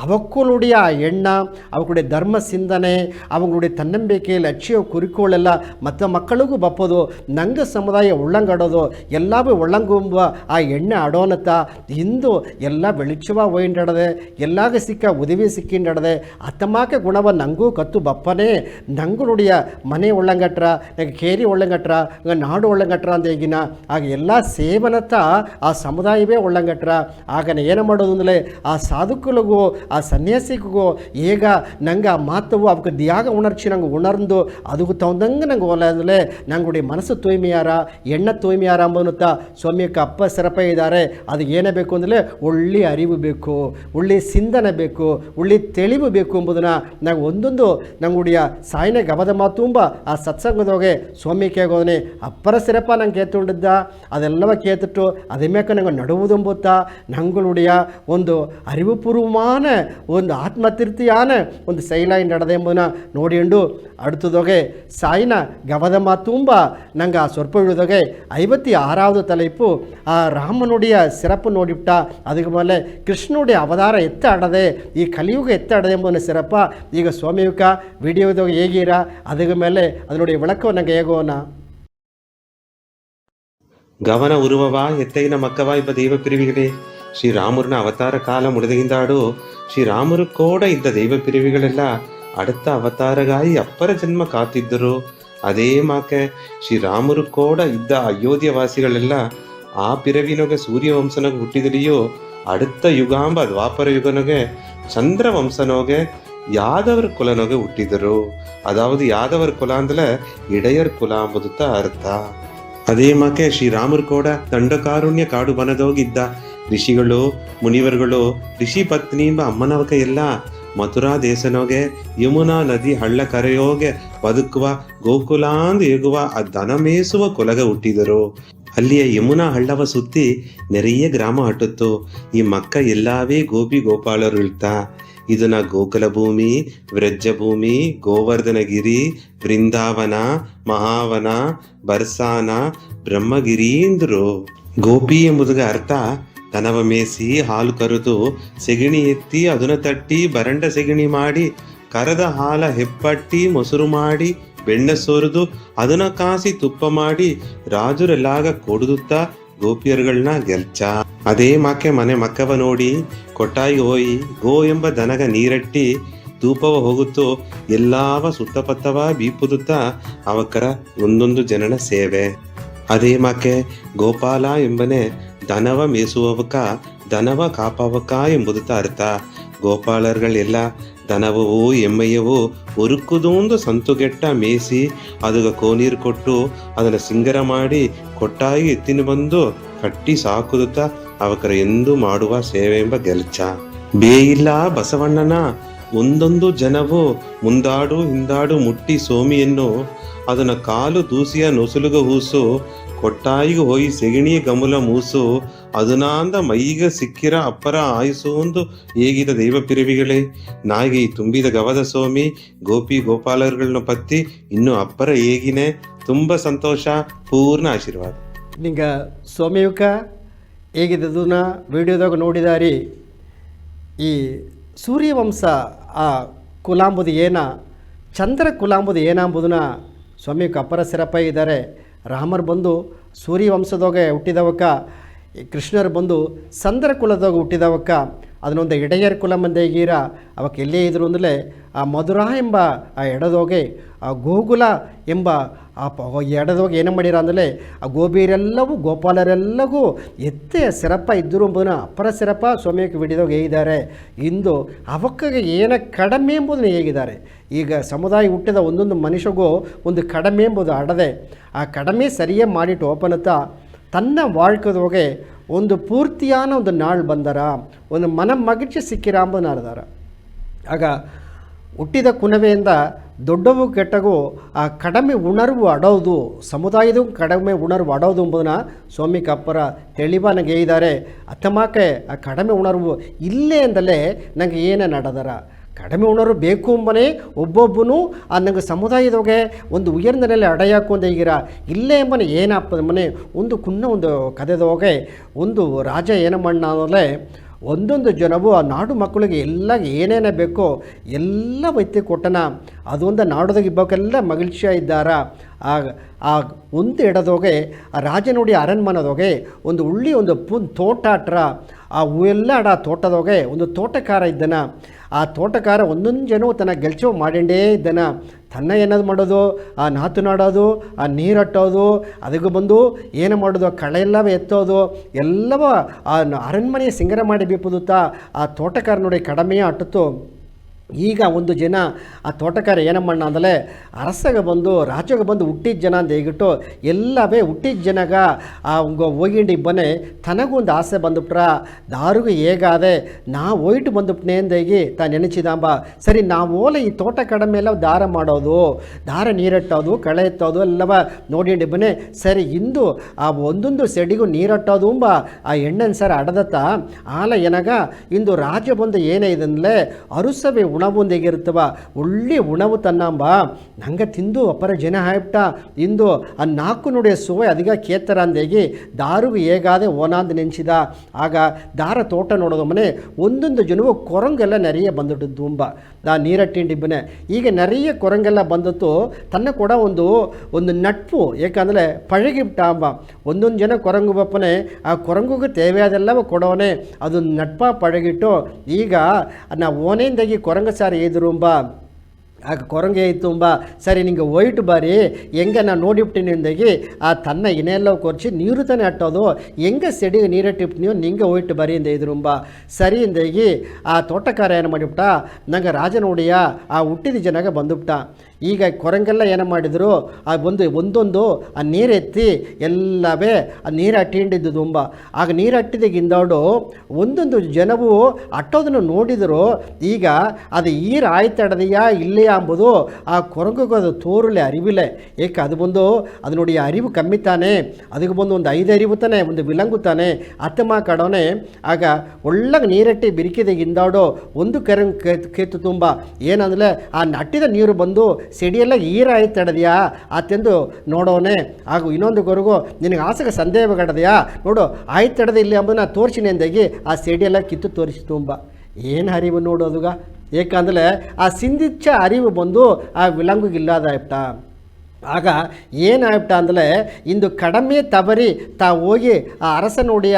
ಅವಕ್ಕೂ ನೋಡಿ ಆ ಎಣ್ಣ ಅವಕ್ಕೂಡಿ ಧರ್ಮ ಸಿಂಧನೆ ಅವಂಗೂಡಿ ತನ್ನಂಬಿಕೆ ಲಕ್ಷ್ಯ ಕುರಿಕೋಳೆಲ್ಲ ಮತ್ತು ಮಕ್ಕಳಿಗೂ ಬಪ್ಪೋದು ನಂಗೆ ಸಮುದಾಯ ಉಳ್ಳಂಗಾಡೋದು ಎಲ್ಲವೂ ಒಳ್ಳಂಗುಂಬ ಆ ಎಣ್ಣೆ ಆಡೋನತ ಇಂದು ಎಲ್ಲ ಬೆಳಿಚುವ ಒಯ್ಂಡಾಡದೆ ಎಲ್ಲಾಗ ಸಿಕ್ಕ ಉದವಿ ಸಿಕ್ಕಿಂಡಾಡದೆ ಅತ್ತಮಾಕ ಗುಣವ ನಂಗೂ ಕತ್ತು ಬಪ್ಪನೇ ನಂಗೂ ನುಡಿಯ ಮನೆ ಒಳ್ಳಂಗಟ್ರ ನಂಗೆ ಕೇರಿ ಒಳ್ಳಂಗಟ್ರ ನಾಡು ಒಳ್ಳಂಗಟ್ರ ಅಂತ ಈಗಿನ ಆಗ ಎಲ್ಲ ಸೇವನತ್ತ ಆ ಸಮುದಾಯವೇ ಒಳ್ಳಂಗಟ್ರ ಆಗ ಏನು ಮಾಡೋದು ಅಂದರೆ ಆ ಸಾಧುಕುಲಿಗೂ ಆ ಸನ್ಯಾಸಿಗೂ ಈಗ ನಂಗೆ ಆ ಮಾತವು ಅವಕ್ಕೆ ದ್ಯಾಗ ಉಣರ್ಚಿ ನಂಗೆ ಉಣರ್ದು ಅದಕ್ಕೂ ತಗೊಂಡಂಗೆ ನಂಗೆ ಒಲ ಅಂದರೆ ನಂಗುಡಿ ಮನಸ್ಸು ತೂಯ್ಮೆಯಾರ ಎಣ್ಣ ತೂಯ್ಮೆಯಾರ ಅಂಬನ್ನುತ್ತಾ ಸ್ವಾಮಿಯಕ್ಕೆ ಅಪ್ಪ ಸರಪ ಇದ್ದಾರೆ ಅದು ಏನೇ ಬೇಕು ಅಂದರೆ ಒಳ್ಳೆ ಅರಿವು ಬೇಕು ಒಳ್ಳೆ ಸಿಂಧನೆ ಬೇಕು ಒಳ್ಳೆ ತಿಳಿವು ಬೇಕು ಎಂಬುದನ್ನು ನಂಗೆ ಒಂದೊಂದು ನಂಗುಡಿಯ ಸಾಯಿನ ಗಬದ ಮಾತುಂಬ ಆ ಸತ್ಸಂಗದೋಗೆ ಸ್ವಾಮಿಕೆ ಆಗೋದನೆ ಅಪ್ಪರ ಸಿರಪ್ಪ ನಂಗೆ ಕೇತುಂಡಿದ್ದ ಅದೆಲ್ಲವ ಕೇತಿಟ್ಟು ಅದೇ ಮೇಕ ನಂಗೆ ನಡುವುದೆಂಬುತ್ತ ನಂಗುಳುಡಿಯ ಒಂದು ಅರಿವುಪೂರ್ವಮಾನ ಒಂದು ಆತ್ಮತೀರ್ಥಿಯಾನ ಒಂದು ಶೈಲಾಯಿ ನಡೆದೆ ಎಂಬುದನ್ನು ನೋಡಿಕೊಂಡು அடுத்ததொகை சாயினா கவதமா தூம்பா நாங்கள் ಆ சொற்ப விழுதொகை 56வது தலைப்பு ಆ ರಾಮನುடைய சிறப்பு ನೋಡಿಬಿಟ್ಟ ಅದಕ್ಕೆ ಮೇಲೆ ಕೃಷ್ಣನುடைய ಅವತಾರ ಎತ್ತ ಆಡದೆ ಈ ಕಲಿಯುಗ ಎತ್ತ ಆಡದೆ ಎಂಬುದನ್ನು ಸಿರಪ್ಪ ಈಗ ಸ್ವಾಮಿಯುಕ ವಿಡಿಯೋದಾಗ ಹೇಗಿರ ಅದಕ್ಕೆ ಮೇಲೆ ಅದನುடைய விளக்கம் நாங்கள் ஏகோன ಗವನ ಉರುವವ ಎತ್ತೈನ ಮಕ್ಕವ ಇಬ್ಬ ದೈವ ಪಿರಿವಿಗಳೇ ಶ್ರೀರಾಮರನ ಅವತಾರ ಕಾಲ ಮುಡಿದಗಿಂದಾಡು ಶ್ರೀರಾಮರು ಕೂಡ ಇದ್ದ ದೈವ ಪಿರಿವಿಗಳೆಲ್ಲ அடுத்த ಅವತಾರಗಾಯಿ ಅಪ್ಪರ ಜನ್ಮ ಕಾತಿದ್ದರು ಅದೇ ಮಾಕೆ ಶ್ರೀರಾಮರು ಕೂಡ ಇದ್ದ ಅಯೋಧ್ಯ ವಾಸಿಗಳೆಲ್ಲ ಆ ಪಿರವಿನೊಗೆ ಸೂರ್ಯವಂಶನೊಗೆ ಹುಟ್ಟಿದಲಿಯೋ அடுத்த ಯುಗಾಂಬ ದ್ವಾಪರ ಯುಗನೊಗೆ ಚಂದ್ರವಂಶನೊಗೆ ಯಾದವರ ಕುಲನೊಗೆ ಹುಟ್ಟಿದರು. ಅದಾವುದು ಯಾದವರ ಕುಲ ಅಂದ್ರೆ ಇಡೆಯರ್ ಕುಲ ಅಂಬುದುತ್ತ ಅರ್ಥ. ಅದೇ ಮಾಕೆ ಶ್ರೀರಾಮರು ಕೂಡ ದಂಡಕಾರುಣ್ಯ ಕಾಡು ಬನದೋಗಿದ್ದ ಋಷಿಗಳು ಮುನಿವರುಗಳು ಋಷಿ ಪತ್ನಿ ಎಂಬ ಅಮ್ಮನವಕ ಎಲ್ಲ ಮಥುರಾ ದೇಶನೋಗೆ ಯಮುನಾ ನದಿ ಹಳ್ಳ ಕರೆಯೋಗೆ ಬದುಕುವ ಗೋಕುಲಾಂದು ಏಗುವ ಆ ದನ ಮೇಸುವ ಕೊಲಗ ಹುಟ್ಟಿದರು. ಅಲ್ಲಿಯ ಯಮುನಾ ಹಳ್ಳವ ಸುತ್ತಿ ನೆರೆಯ ಗ್ರಾಮ ಹಟ್ಟುತ್ತು. ಈ ಮಕ್ಕ ಎಲ್ಲಾವೇ ಗೋಪಿ ಗೋಪಾಲರು ಇಳ್ತಾ ಇದನ್ನ ಗೋಕುಲ ಭೂಮಿ, ವ್ರಜ ಭೂಮಿ, ಗೋವರ್ಧನಗಿರಿ, ಬೃಂದಾವನ, ಮಹಾವನ, ಬರ್ಸಾನ, ಬ್ರಹ್ಮಗಿರಿ ಎಂದರು. ಗೋಪಿ ಎಂಬುದಕ್ಕೆ ಅರ್ಥ ದನವ ಮೇಸಿ ಹಾಲು ಕರೆದು ಸೆಗಣಿ ಎತ್ತಿ ಅದನ್ನ ತಟ್ಟಿ ಬರಂಡ ಸೆಗಣಿ ಮಾಡಿ ಕರದ ಹಾಲ ಹೆಪ್ಪಟ್ಟಿ ಮೊಸರು ಮಾಡಿ ಬೆಣ್ಣೆ ಸೋರಿದು ಅದನ್ನ ಕಾಸಿ ತುಪ್ಪ ಮಾಡಿ ರಾಜರೆಲ್ಲಾಗ ಕೊಡುತ್ತಾ ಗೋಪಿಯರುಗಳನ್ನ ಗೆಲ್ಚ. ಅದೇ ಮಾಕೆ ಮನೆ ಮಕ್ಕವ ನೋಡಿ ಕೊಟ್ಟಾಯಿ ಹೋಯಿ ಗೋ ಎಂಬ ದನಗ ನೀರಟ್ಟಿ ಧೂಪವ ಹೋಗುತ್ತೋ ಎಲ್ಲಾವ ಸುತ್ತಪತ್ತವ ಬೀಪುದುತ್ತ ಅವಕರ ಒಂದೊಂದು ಜನನ ಸೇವೆ. ಅದೇ ಮಾಕೆ ಗೋಪಾಲ ಎಂಬನೆ ದನವ ಮೇಸುವವಕ ದನವ ಕಾಪವಕ ಎಂಬುದುತ್ತ ಅರ್ಥ. ಗೋಪಾಲರುಗಳೆಲ್ಲ ದನವವು ಎಮ್ಮೆಯವು ಒರುಕುದೊಂದು ಸಂತುಗೆಟ್ಟ ಮೇಸಿ ಅದಗ ಕೋನೀರು ಕೊಟ್ಟು ಅದನ್ನ ಸಿಂಗರ ಮಾಡಿ ಕೊಟ್ಟಾಗಿ ಎತ್ತಿನ ಬಂದು ಕಟ್ಟಿ ಸಾಕುದುತ್ತ ಅವಕರ ಎಂದು ಮಾಡುವ ಸೇವೆ ಎಂಬ ಗೆಲ್ಚ. ಬೇಯಿಲ್ಲ ಬಸವಣ್ಣನ ಒಂದೊಂದು ಜನವು ಮುಂದಾಡು ಹಿಂದಾಡು ಮುಟ್ಟಿ ಸೋಮಿಯನ್ನು ಅದನ್ನ ಕಾಲು ದೂಸಿಯ ನೊಸಲುಗ ಹೂಸು ಕೊಟ್ಟಾಯಿಗೆ ಹೋಯಿ ಸೆಗಣಿಯ ಗಮುಲ ಮೂಸು ಅದನಾಂದ ಮೈಗ ಸಿಕ್ಕಿರ ಅಪ್ಪರ ಆಯುಸೊಂದು ಹೇಗಿದ ದೈವ ಪಿರವಿಗಳೇ ನಾಗಿ ತುಂಬಿದ ಗವದ ಸೋಮಿ ಗೋಪಿ ಗೋಪಾಲರುಗಳನ್ನ ಪತ್ತಿ ಇನ್ನು ಅಪ್ಪರ ಹೇಗಿನೇ ತುಂಬ ಸಂತೋಷ ಪೂರ್ಣ ಆಶೀರ್ವಾದ. ನಿಂಗ ಸೋಮಯುಕ ಹೇಗಿದ್ದದನ್ನ ವಿಡಿಯೋದಾಗ ನೋಡಿದಾರಿ. ಈ ಸೂರ್ಯವಂಶ ಆ ಕುಲಾಂಬುದು ಏನ ಚಂದ್ರ ಕುಲಾಂಬುದು ಏನಂಬುದನ್ನ ಸ್ವಾಮಿಯುಕ ಅಪ್ಪರ ಸಿರಪ್ಪ ಇದ್ದಾರೆ. ರಾಮರು ಬಂದು ಸೂರ್ಯವಂಶದಾಗ ಹುಟ್ಟಿದವಕ್ಕ, ಕೃಷ್ಣರು ಬಂದು ಚಂದ್ರ ಕುಲದಾಗ ಹುಟ್ಟಿದವಕ್ಕ, ಅದನ್ನೊಂದು ಇಡೆಯರ್ ಕುಲ ಮಂದಿಗೀರ ಅವಕ್ಕೆ ಎಲ್ಲೇ ಇದ್ರು ಅಂದರೆ ಆ ಮಧುರಾ ಎಂಬ ಆ ಎಡದೋಗೆ ಆ ಗೋಕುಲ ಎಂಬ ಆ ಎಡದೋಗಿ ಏನು ಮಾಡಿರ ಅಂದರೆ ಆ ಗೋಬಿಯರೆಲ್ಲವೂ ಗೋಪಾಲರೆಲ್ಲವೂ ಎತ್ತೆ ಸಿರಪ್ಪ ಇದ್ದರು ಎಂಬುದನ್ನ ಅಪ್ಪರ ಸಿರಪ್ಪ ಸ್ವಾಮಿಯಕ್ಕೆ ವಿಡಿದಾಗ ಹೇಗಿದ್ದಾರೆ. ಇಂದು ಅವಕ್ಕೆ ಏನ ಕಡಿಮೆ ಎಂಬುದನ್ನು ಹೇಗಿದ್ದಾರೆ. ಈಗ ಸಮುದಾಯ ಹುಟ್ಟಿದ ಒಂದೊಂದು ಮನುಷ್ಯಗೂ ಒಂದು ಕಡಿಮೆ ಎಂಬುದು ಅಡದೆ ಆ ಕಡಿಮೆ ಸರಿಯೇ ಮಾಡಿಟ್ಟು ಓಪನತ್ತ ತನ್ನ வாழ்க்கைದೋಗೆ ಒಂದು ಪೂರ್ತಿಯಾನ ಒಂದು ನಾಳು ಬಂದರ ಒಂದು ಮನ ಮಗಿழ்ச்சி ಸಿಕ್ಕಿರ ಅಂಬುದನ್ನು ಅರ್ದಾರ. ಆಗ ಹುಟ್ಟಿದ ಕುನವೆಯಿಂದ ದೊಡ್ಡವು ಕೆಟ್ಟಗೂ ಆ ಕಡಿಮೆ ಉಣರ್ವು ಅಡೋದು ಸಮುದಾಯದ ಕಡಿಮೆ ಉಣರ್ವು ಅಡೋದು ಎಂಬುದನ್ನು ಸ್ವಾಮಿಕ ಅಪ್ಪರ ತಿಳಿವಾನಾಗೆ ಹೇಳಿದ್ದಾರೆ. ಅತ್ತಮಾಕೆ ಆ ಕಡಿಮೆ ಉಣರ್ವು ಇಲ್ಲೇ ಅಂದಲೇ ನನಗೆ ಏನೇ ನಡೆದಾರ ಕಡಿಮೆ ಉಣರ್ವು ಬೇಕು ಎಂಬನೇ ಒಬ್ಬೊಬ್ಬನು ಆ ನಂಗೆ ಸಮುದಾಯದೊಳಗೆ ಒಂದು ಉಯರ್ದ ನೆಲೆ ಅಡೆಯಾಕೊಂಡ ಈಗಿರ ಇಲ್ಲೇ ಎಂಬನೇ ಏನಪ್ಪ ಮನೆ ಒಂದು ಒಂದು ಕಥೆದೊಳಗೆ ಒಂದು ರಾಜ ಏನು ಮಾಡಲೇ ಒಂದೊಂದು ಜನವು ಆ ನಾಡು ಮಕ್ಕಳಿಗೆ ಎಲ್ಲ ಏನೇನೇ ಬೇಕೋ ಎಲ್ಲ ವೈದ್ಯ ಕೊಟ್ಟನ ಅದೊಂದು ನಾಡೋದಾಗ ಇಬ್ಬಕ್ಕೆಲ್ಲ ಮಗಿழ்ச்சிಯ ಇದ್ದಾರ. ಆ ಒಂದು ಎಡದೋಗೆ ಆ ರಾಜ ನೋಡಿ ಅರಣ್ಮನದೋಗೆ ಒಂದು ಉಳ್ಳಿ ಒಂದು ತೋಟಾಟ್ರ ಆ ಹೂವೆಲ್ಲ ಅಡ ತೋಟದೋಗೆ ಒಂದು ತೋಟಕಾರ ಇದ್ದನ. ಆ ತೋಟಕಾರ ಒಂದೊಂದು ಜನವು ತನ್ನ ಗೆಲ್ಚೋ ಮಾಡಿಂಡೇ ಇದ್ದನ. ತನ್ನ ಏನಾದ್ರು ಮಾಡೋದು ಆ ನಾತು ನಾಡೋದು ಆ ನೀರಟ್ಟೋದು ಅದಕ್ಕೆ ಬಂದು ಏನು ಮಾಡೋದು ಕಳೆ ಎಲ್ಲವೇ ಎತ್ತೋದು ಎಲ್ಲವ ಆ ಅರಣ್ಮನೆಯ ಸಿಂಗರ ಮಾಡಿ ಬೀಪುದುತ್ತಾ ಆ ತೋಟಕಾರ ನೋಡಿ ಕಡಿಮೆ ಅಟ್ಟಿತು. ಈಗ ಒಂದು ಜನ ಆ ತೋಟಕಾರ ಏನಮ್ಮಣ್ಣ ಅಂದರೆ ಅರಸಗೆ ಬಂದು ರಾಜಗೆ ಬಂದು ಹುಟ್ಟಿದ ಜನ ಅಂತ ಹೇಗಿಟ್ಟು ಎಲ್ಲವೇ ಹುಟ್ಟಿದ ಜನಗ ಆ ಹೋಗಿಂಡಿ ಬನೆ ತನಗೊಂದು ಆಸೆ ಬಂದುಬಿಟ್ರ ದಾರಿಗೆ ಹೇಗಾದೆ ನಾ ಹೋಯ್ಟು ಬಂದುಬಿಟ್ನೆ ಅಂದೇಗಿ ತಾನು ನೆನೆಸಿದಾಂಬ ಸರಿ ನಾವು ಓಲೆ ಈ ತೋಟ ಕಡಿಮೆ ಎಲ್ಲ ದಾರ ಮಾಡೋದು ದಾರ ನೀರಟ್ಟೋದು ಕಳೆ ಎತ್ತೋದು ಎಲ್ಲವ ನೋಡಿಂಡಿ ಬನೆ ಸರಿ ಇಂದು ಆ ಒಂದೊಂದು ಸೆಡಿಗೂ ನೀರಟ್ಟೋದು ಎಂಬ ಆ ಎಣ್ಣೆನ ಸರ್ ಅಡದತ್ತ ಆಲ ಏನಗ ಇಂದು ರಾಜ ಬಂದು ಏನೇ ಇದಂದಲೇ ಅರುಸವೇ ಉಣವು ಹೇಗಿರ್ತವ ಒಳ್ಳೆ ಉಣವು ತನ್ನಂಬ ನಂಗೆ ತಿಂದು ಅಪ್ಪರ ಜನ ಹಾಯ್ಬಿಟ್ಟ ಇಂದು ಆ ನಾಲ್ಕು ನುಡಿಯ ಸೋಯ್ ಅದಿಗ ಕೇತರ ಅಂದೇಗಿ ದಾರುಗೆ ಹೇಗಾದೆ ಓನಾಂದು ನೆನೆಸಿದ. ಆಗ ದಾರ ತೋಟ ನೋಡೋದು ಮನೆ ಒಂದೊಂದು ಜನವು ಕೊರಂಗೆಲ್ಲ ನೆರೆಯ ಬಂದುಬಿಟ್ಟು ತುಂಬ ನಾ ನೀರಟ್ಟಿಂಡಿಬ್ಬನೆ ಈಗ ನೆರೆಯ ಕೊರಂಗೆಲ್ಲ ಬಂದತ್ತು ತನ್ನ ಕೂಡ ಒಂದು ನಟ್ಪು ಏಕೆಂದರೆ ಪಳಗಿಬಿಟ್ಟ ಅಂಬ ಒಂದೊಂದು ಜನ ಕೊರಂಗು ಬಪ್ಪನೆ ಆ ಕೊರಂಗುಗೆ ತೇವೆಯಾದೆಲ್ಲವ ಕೊಡೋನೆ ಅದು ನಟ್ಪ ಪಳಗಿಟ್ಟು ಈಗ ನಾ ಓನೆಯಿಂದಾಗಿ ಕೊರಂಗ ಸಾರಿ ಎದುರುಂಬ ಆಗ ಕೊರಂಗೆ ತುಂಬ ಸರಿ ನಿಂಗೆ ಒಯ್ಟು ಬಾರಿ ಹೆಂಗೆ ನಾನು ನೋಡಿಬಿಟ್ಟಿನಿ ಅಂದಾಗಿ ಆ ತನ್ನ ಇನ್ನೆಲ್ಲ ಕೊರ್ಚಿ ನೀರು ತಾನೇ ಅಟ್ಟೋದು ಹೆಂಗೆ ಸೆಡಿಗೆ ನೀರಟ್ಟಿಬಿಟ್ಟು ನೀವು ನಿಂಗೆ ಒಯ್ಟು ಬಾರಿ ಇಂದ ಇದ್ರುಂಬ ಸರಿ ಇಂದಾಗಿ ಆ ತೋಟಕಾರ ಏನು ಮಾಡಿಬಿಟ್ಟ ನಂಗೆ ರಾಜನೋಡಿಯ ಆ ಹುಟ್ಟಿದ ಜನಗೆ ಬಂದುಬಿಟ್ಟ. ಈಗ ಕೊರಂಗೆಲ್ಲ ಏನು ಮಾಡಿದರು ಆ ಒಂದೊಂದು ಆ ನೀರೆತ್ತಿ ಎಲ್ಲವೇ ಆ ನೀರು ಅಟ್ಟಿಂಡಿದ್ದು ತುಂಬ. ಆಗ ನೀರು ಅಟ್ಟಿದಾಗಿಂದೋಡು ಒಂದೊಂದು ಜನವು ಅಟ್ಟೋದನ್ನು ನೋಡಿದರು. ಈಗ ಅದು ಈರು ಆಯ್ತಡದೆಯಾ ಇಲ್ಲೇ ಅಂಬುದು ಆ ಕೊರಂಗಿಗೆ ಅದು ತೋರುಲೆ ಅರಿವಿಲ್ಲ. ಏಕೆ ಅದು ನೋಡಿ ಅರಿವು ಕಮ್ಮಿ ತಾನೆ, ಅದಕ್ಕೆ ಬಂದು ಒಂದು 5 ಅರಿವು ತಾನೆ, ಒಂದು ವಿಲಂಗು ತಾನೆ ಅತ್ತಮ ಕಡೋನೆ. ಆಗ ಒಳ್ಳಗೆ ನೀರಟ್ಟಿ ಬಿರಿಕಿದಾಗಿಂದಾಡು ಒಂದು ಕೆತ್ತು ತುಂಬ ಏನಂದರೆ ಆ ನಟ್ಟಿದ ನೀರು ಬಂದು ಸಿಡಿಯೆಲ್ಲ ಈರಾಯ್ತಡದೆಯಾ ಆತೆಂದು ನೋಡೋನೆ. ಹಾಗೂ ಇನ್ನೊಂದು ಗೊರಗು ನಿನಗೆ ಆಸೆಗೆ ಸಂದೇಹಗಡದೆಯಾ ನೋಡು ಆಯ್ತಡದೆ ಇಲ್ಲಿ ಅಂಬುದನ್ನ ತೋರಿಸಿನಿ ಅಂದಾಗಿ ಆ ಸಿಡಿಯೆಲ್ಲ ಕಿತ್ತು ತೋರಿಸಿ ತುಂಬ. ಏನು ಅರಿವು ನೋಡೋದುಗ, ಏಕೆಂದರೆ ಆ ಸಿಂಧಿಚ್ಚ ಅರಿವು ಬಂದು ಆ ವಿಲಂಗುಗಿಲ್ಲದಾಯ್ತ. ಆಗ ಏನಾಯ್ಬಿಟ್ಟ ಅಂದರೆ ಇಂದು ಕಡಿಮೆ ತವರಿ ಹೋಗಿ ಆ ಅರಸನೋಡಿಯ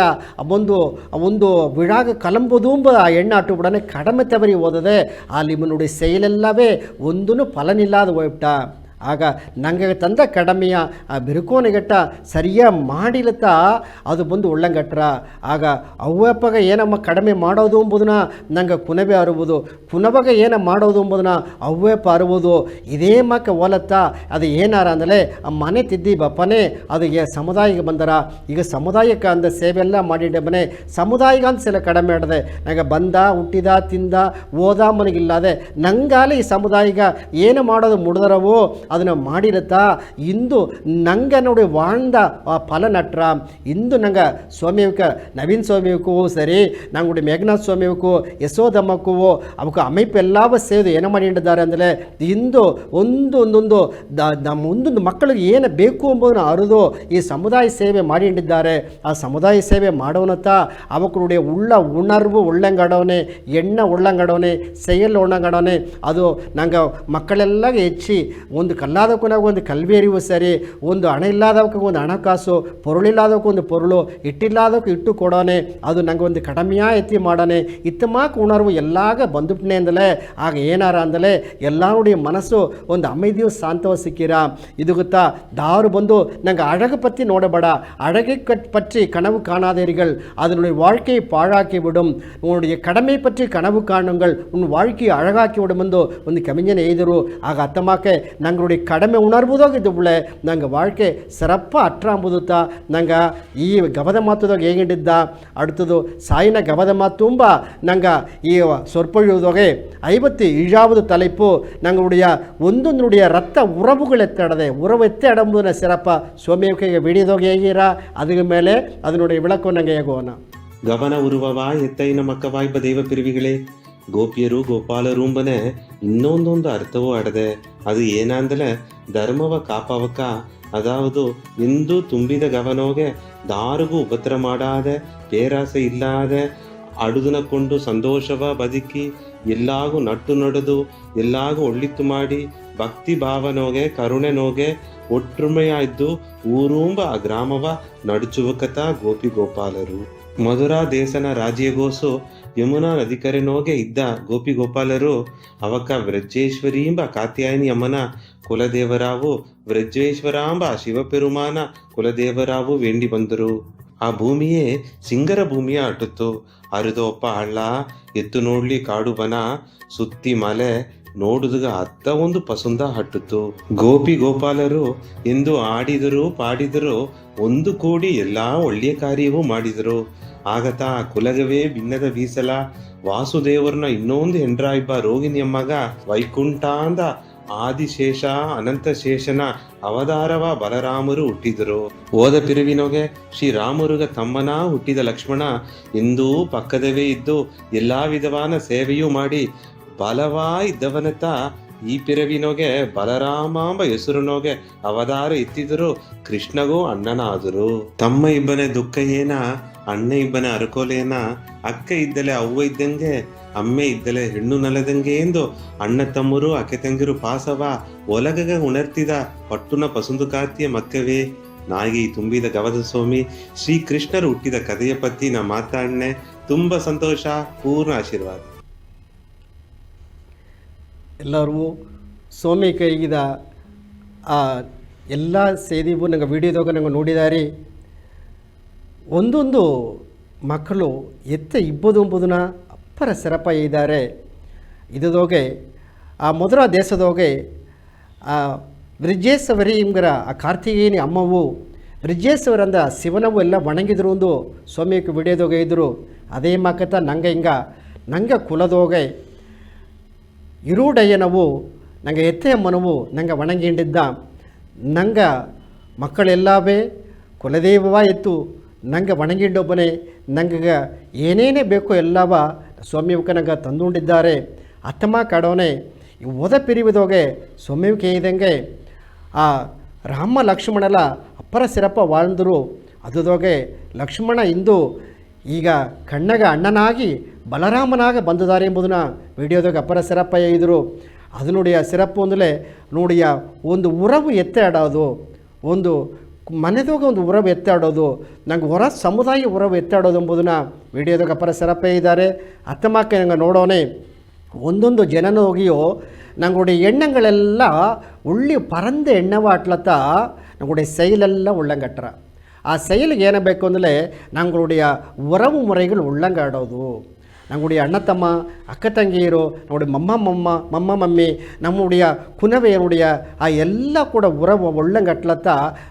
ಒಂದು ವಿಳಾಗ ಕಲಂಬುದುಂಬ ಆ ಎಣ್ಣೆ ಅಟ್ಟು ಬಿಡನೆ ಕಡಿಮೆ ತವರಿ ಓದದೆ ಅಲ್ಲಿ ನೋಡಿ ಸೈಲೆಲ್ಲವೇ ಒಂದೂ ಫಲನಿಲ್ಲದ ಹೋಗ್ಬಿಟ್ಟ. ಆಗ ನಂಗೆ ತಂದ ಕಡಮೆಯ ಆ ಬಿರುಕೋನಿಗಟ್ಟ ಸರಿಯಾಗಿ ಮಾಡಿಲತ್ತ ಅದು ಬಂದು ಉಳ್ಳಂಗಟ್ರ. ಆಗ ಅವ್ವಪ್ಪಗ ಏನಮ್ಮ ಕಡಿಮೆ ಮಾಡೋದು ಎಂಬುದನ್ನ ನಂಗೆ ಕುನವೇ ಅರುವುದು, ಕುನವಾಗ ಏನ ಮಾಡೋದು ಎಂಬುದನ್ನ ಅವ್ವಪ್ಪ ಅರುವುದು. ಇದೇ ಮಕ್ಕ ಓಲತ್ತ ಅದು ಏನಾರ ಅಂದರೆ ಆ ಮನೆ ತಿದ್ದಿ ಬಪ್ಪನೇ ಅದು ಸಮುದಾಯಕ್ಕೆ ಬಂದರ. ಈಗ ಸಮುದಾಯಕ್ಕೆ ಅಂದ ಸೇವೆ ಎಲ್ಲ ಮಾಡಿದ್ದೆ ಮನೆ ಸಮುದಾಯಕ್ಕೆ ಅಂತ ಸಲ ಕಡಿಮೆ ಆಡದೆ ನಂಗೆ ಬಂದ ಹುಟ್ಟಿದ ತಿಂದ ಓದ ಮನೆಗಿಲ್ಲದೆ ನಂಗಾಲ ಈ ಸಮುದಾಯಗ ಏನು ಮಾಡೋದು ಮುಡ್ದರವೋ ಅದನ್ನು ಮಾಡಿರತ್ತಾ. ಇಂದು ನಂಗೆ ನೋಡಿ வாழ்ந்த ಆ ಫಲ ನಟ್ರ ಇಂದು ನಂಗೆ ಸ್ವಾಮಿಯಕ್ಕೆ ನವೀನ್ ಸ್ವಾಮಿಯಕ್ಕೂ ಸರಿ ನಂಗೆ ಮೇಘನಾಥ್ ಸ್ವಾಮಿಯಕ್ಕೂ ಯಶೋದಮ್ಮಕ್ಕೂ ಅವಕ್ಕೆ அமைப்பெல்லாம் ಸೇದು ಏನು ಮಾಡಿದ್ದಾರೆ ಅಂದರೆ ಇಂದು ಒಂದೊಂದು ಮುಂದೊಂದು ಮಕ್ಕಳಿಗೆ ಏನು ಬೇಕು ಎಂಬುದನ್ನು ಅರಿದು ಈ ಸಮುದಾಯ ಸೇವೆ ಮಾಡಿದ್ದಾರೆ. ಆ ಸಮುದಾಯ ಸೇವೆ ಮಾಡೋನತ್ತ ಅವಕ್ಕುடைய ಉಳ್ಳ ಉಣರ್ವು ಉಳ್ಳಂಗಡವನೆ ಎಣ್ಣೆ ಉಳ್ಳಂಗಡವನೆ செயல் ಉಳ್ಳಂಗಡವನೆ ಅದು ನಂಗೆ ಮಕ್ಕಳೆಲ್ಲ ಹೆಚ್ಚಿ ಒಂದು ಕಲ್ಲಾದಕ್ಕೂ ನಾವು ಒಂದು ಕಲ್ವಿ ಅರಿವು ಸರಿ, ಒಂದು ಹಣ ಇಲ್ಲದವಕ್ಕೆ ಒಂದು ಹಣಕಾಸು, ಪೊರುಳಿಲ್ಲದಕ್ಕೆ ಒಂದು ಪೊರುಳು, ಇಟ್ಟಿಲ್ಲದಕ್ಕೆ ಇಟ್ಟು ಕೊಡೋನೆ. ಅದು ನಂಗೆ ಒಂದು ಕಡಿಮೆಯ ಎತ್ತಿ ಮಾಡೋನೆ ಇತ್ತಮಾಕ ಉಣರ್ವು ಎಲ್ಲಾಗ ಬಂದುಬಿಟ್ನೆ ಅಂದಲೇ. ಆಗ ಏನಾರ ಅಂದಲೇ ಎಲ್ಲಾರುடைய ಮನಸ್ಸು ಒಂದು அமைதியும் சாந்தவ ಸಿಕ್ಕಿರ. ಇದು ಗೊತ್ತಾ ದಾರು ಬಂದು ನಂಗೆ அழகு பற்றி ನೋಡಬೇಡ, அழகை பற்றி கனவு காணாதீர்கள், அதனுடைய வாழ்க்கையை பாழாக்கி விடும். உன்னுடைய கடமை பற்றி கனவு காணுங்கள், உன் வாழ்க்கையை அழகாக்கி விடும் ಎಂದು ಒಂದು ಕವಿஞன் எழுதிರು. ಆಗ ಅತ್ತಮಾಕೆ ನಂಗೆ ಕಡಿಮೆ ಉಣರ್ಬೋದಾಗಿದ್ದು ಬಿಳೆ ನಂಗೆ வாழ்க்கை ಸಿರಪ್ಪ ಅಟ್ರ ಅಂಬುದುತ್ತ ನಂಗೆ ಈ ಗವದ ಮಾತುದಾಗ ಹೇಗಿದ್ದ அடுத்தது ಸಾಯಿನ ಗವದ ಮಾತು ತುಂಬ ನಂಗೆ ಈ சொற்பொழிவுதொகை 57வது தலைப்பு நங்களுடைய ஒன்றுடைய ரத்த உறவுகள் எத்தடதே உறவு எத்த இடம்புன சிறப்பாக சுவாமிக்கு விடியதொகை ಹೇಗಿರಾ அதுக்கு மேலே அதனுடைய விளக்கம் நாங்கள் ಹೇಗೋಣ. ಗಮನ ಉರುವವಾಯ್ ಎತ್ತೈನ ಮಕ್ಕವಾಯ್ಬ ದೈವ ಪಿರಿವಿಗಳೇ, ಗೋಪಿಯರು ಗೋಪಾಲರೂಂಬನೆ ಇನ್ನೊಂದೊಂದು ಅರ್ಥವೂ ಆಡದೆ. ಅದು ಏನಂದಲೆ ಧರ್ಮವ ಕಾಪಾವಕ, ಅದಾವುದು ಎಂದು ತುಂಬಿದ ಗವನೋಗೆ ದಾರಿಗೂ ಉಪದ್ರ ಮಾಡಾದೆ, ಪೇರಾಸೆ ಇಲ್ಲಾದೆ ಅಡುದನ ಕೊಂಡು ಸಂತೋಷವ ಬದುಕಿ ಎಲ್ಲಾಗೂ ನಟ್ಟು ನಡೆದು ಎಲ್ಲಾಗೂ ಒಳ್ಳಿತ್ತು ಮಾಡಿ ಭಕ್ತಿ ಭಾವನೋಗೆ ಕರುಣೆ ನೋಗೆ ಒಟ್ಟುಮೆಯ ಇದ್ದು ಊರೂಂಬ ಆ ಗ್ರಾಮವ ನಡುಚುವಕತ ಗೋಪಿ ಗೋಪಾಲರು. ಮಧುರಾ ದೇಶನ ರಾಜ್ಯಗೋಸು ಯಮುನಾ ನದಿಕರೆನೋಗೆ ಇದ್ದ ಗೋಪಿ ಗೋಪಾಲರು ಅವಕ ವ್ರಜೇಶ್ವರೀಂಬ ಕಾತ್ಯಾಯನಿ ಅಮ್ಮನ ಕುಲದೇವರಾವು ವ್ರಜೇಶ್ವರಾಂಬ ಶಿವಪೆರುಮಾನ ಕುಲದೇವರಾವು ವೇಂಡಿ ಬಂದರು. ಆ ಭೂಮಿಯೇ ಸಿಂಗರ ಭೂಮಿಯ ಅಟ್ಟಿತ್ತು. ಅರಿದೋಪ್ಪ ಹಳ್ಳ, ಎತ್ತು ನೋಡ್ಲಿ ಕಾಡು ಬನ, ಸುತ್ತಿ ಮಲೆ ನೋಡುದುಗ ಅತ್ತ ಒಂದು ಪಸುಂದ ಹಟ್ಟಿತ್ತು. ಗೋಪಿ ಗೋಪಾಲರು ಎಂದು ಆಡಿದರು ಪಾಡಿದರು, ಒಂದು ಕೂಡಿ ಎಲ್ಲಾ ಒಳ್ಳೆಯ ಕಾರ್ಯವೂ ಮಾಡಿದರು. ಆಗತ ಕುಲಗವೇ ಭಿನ್ನದ ಬೀಸಲ ವಾಸುದೇವರನ ಇನ್ನೊಂದು ಹೆಂಡ್ರಾಯ್ಬ ರೋಗಿಣಿಯಮ್ಮಗ ವೈಕುಂಠಾಂದ ಆದಿಶೇಷ ಅನಂತಶೇಷನ ಅವತಾರವ ಬಲರಾಮರು ಹುಟ್ಟಿದರು. ಓದ ಪಿರುವಿನೊಗೆ ಶ್ರೀರಾಮರುಗ ತಮ್ಮನ ಹುಟ್ಟಿದ ಲಕ್ಷ್ಮಣ ಎಂದೂ ಪಕ್ಕದವೇ ಇದ್ದು ಎಲ್ಲಾ ವಿಧವಾದ ಸೇವೆಯೂ ಮಾಡಿ ಬಲವಾ ಇದ್ದವನತ್ತ ಈ ಪಿರವಿನೊಗೆ ಬಲರಾಮಾಂಬ ಹೆಸರುನೊಗೆ ಅವತಾರ ಎತ್ತಿದರು. ಕೃಷ್ಣಗೂ ಅಣ್ಣನಾದರು. ತಮ್ಮ ಇಬ್ಬನೇ ದುಃಖ ಏನ, ಅಣ್ಣ ಇಬ್ಬನೇ ಅರಕೋಲೇನ, ಅಕ್ಕ ಇದ್ದಲೆ ಅವ್ವ ಇದ್ದಂಗೆ, ಅಮ್ಮೆ ಇದ್ದಲೆ ಹೆಣ್ಣು ನಲದಂಗೆ ಎಂದು ಅಣ್ಣ ತಮ್ಮರು ಅಕ್ಕೆ ತಂಗಿರು ಪಾಸವ ಒಲಗಗ ಉಣರ್ತಿದ ಪಟ್ಟುನ ಪಸುಂದು ಕಾತಿಯ ಮಕ್ಕವೇ. ನಾಗಿ ತುಂಬಿದ ಗವದ ಸ್ವಾಮಿ ಶ್ರೀಕೃಷ್ಣರು ಹುಟ್ಟಿದ ಕಥೆಯ ಪತ್ತಿ ನಾ ಮಾತಾಡ್ನೆ. ತುಂಬ ಸಂತೋಷ, ಪೂರ್ಣ ಆಶೀರ್ವಾದ. ಎಲ್ಲರಿಗೂ ಸ್ವಾಮಿ ಕೈಗಿದ ಆ ಎಲ್ಲ ಸೇದಿವು ನಂಗೆ ವಿಡಿಯೋದಾಗ ನಂಗೆ ನೋಡಿದಾರಿ ಒಂದೊಂದು ಮಕ್ಕಳು ಎತ್ತ ಇಬ್ಬದು ಎಂಬುದನ್ನ ಅಪ್ಪರ ಸೆರಪ ಇದ್ದಾರೆ ಇದೋಗೆ ಆ ಮೊದಲ ದೇಶದೋಗೆ ಆ ಬ್ರಿಜೇಶ್ವರಿ ಎಂಬರ ಆ ಕಾರ್ತಿಕೇಯನಿ ಅಮ್ಮವು ಬ್ರಿಜೇಶ್ವರಂದ ಶಿವನವು ಎಲ್ಲ ಒಣಗಿದ್ರು ಒಂದು ಸ್ವಾಮಿಗೆ ವಿಡಿಯೋದೋಗೆ ಇದ್ದರು ಅದೇ ಮಕ್ಕತ ನಂಗೆ ಕುಲದೋಗೆ ಇರುಡಯ್ಯನವು ನಂಗೆ ಎತ್ತೆ ಅಮ್ಮನವು ನಂಗೆ ಒಣಗಿಂಡಿದ್ದ ನಂಗೆ ಮಕ್ಕಳೆಲ್ಲವೇ ಕುಲದೇವವ ಎತ್ತು ನಂಗೆ ಒಣಗಿಂಡೊಬ್ಬನೇ ನಂಗೆ ಏನೇನೇ ಬೇಕೋ ಎಲ್ಲವ ಸ್ವಾಮಿಯವಕ್ಕೆ ನಂಗೆ ತಂದುಕೊಂಡಿದ್ದಾರೆ ಅತ್ತಮ ಕಾಡೋನೆ ಓದ ಪಿರಿವಿದೋಗೆ ಸ್ವಾಮಿವಿಕೆ ಇದ್ದಂಗೆ ಆ ರಾಮ ಲಕ್ಷ್ಮಣಲ ಅಪ್ಪರ ಸಿರಪ್ಪ வாழ்ದರು ಅದದೋಗೆ ಲಕ್ಷ್ಮಣ ಇಂದು ಈಗ ಕಣ್ಣಗ ಅಣ್ಣನಾಗಿ ಬಲರಾಮನಾಗ ಬಂದಿದ್ದಾರೆ ಎಂಬುದನ್ನ ವಿಡಿಯೋದಾಗ ಅಪ್ಪರ ಸಿರಪ್ಪ ಇದ್ದರು ಅದು ನೋಡಿ ಆ ಸಿರಪ್ಪು ಅಂದಲೇ ನೋಡಿ ಒಂದು ಉರವು ಎತ್ತಾಡೋದು ಒಂದು ಮನೆದಾಗ ಒಂದು ಉರವು ಎತ್ತಾಡೋದು ನಂಗೆ ಹೊರ ಸಮುದಾಯ ಉರವು ಎತ್ತಾಡೋದು ಎಂಬುದನ್ನ ವಿಡಿಯೋದಾಗ ಅಪ್ಪರ ಸಿರಪ್ಪ ಇದ್ದಾರೆ ಅತ್ತಮಕ್ಕೆ ನಂಗೆ ನೋಡೋನೆ ಒಂದೊಂದು ಜನನ ಹೋಗಿಯೋ ನಂಗುடைய எண்ணங்களெல்லாம் உள்ளி பறந்த எண்ணவாட்லத்த நம்முடைய செயலெல்லாம் உள்ளங்கட்டுற ಆ செயலுக்கு ಏನ ಬೇಕು ಅಂದರೆ ನಂಗುடைய ಉರವು ಮುறைகள் உள்ளங்காಡೋದು நம்முடைய அண்ணத்தಮ್ಮ அக்க தங்கையರು நம்முடைய மம்மா மம்மி நம்முடைய குனவையனுடைய ಆ ಎಲ್ಲ ಕೂಡ ಉರವು உள்ளங்கட்டலத்த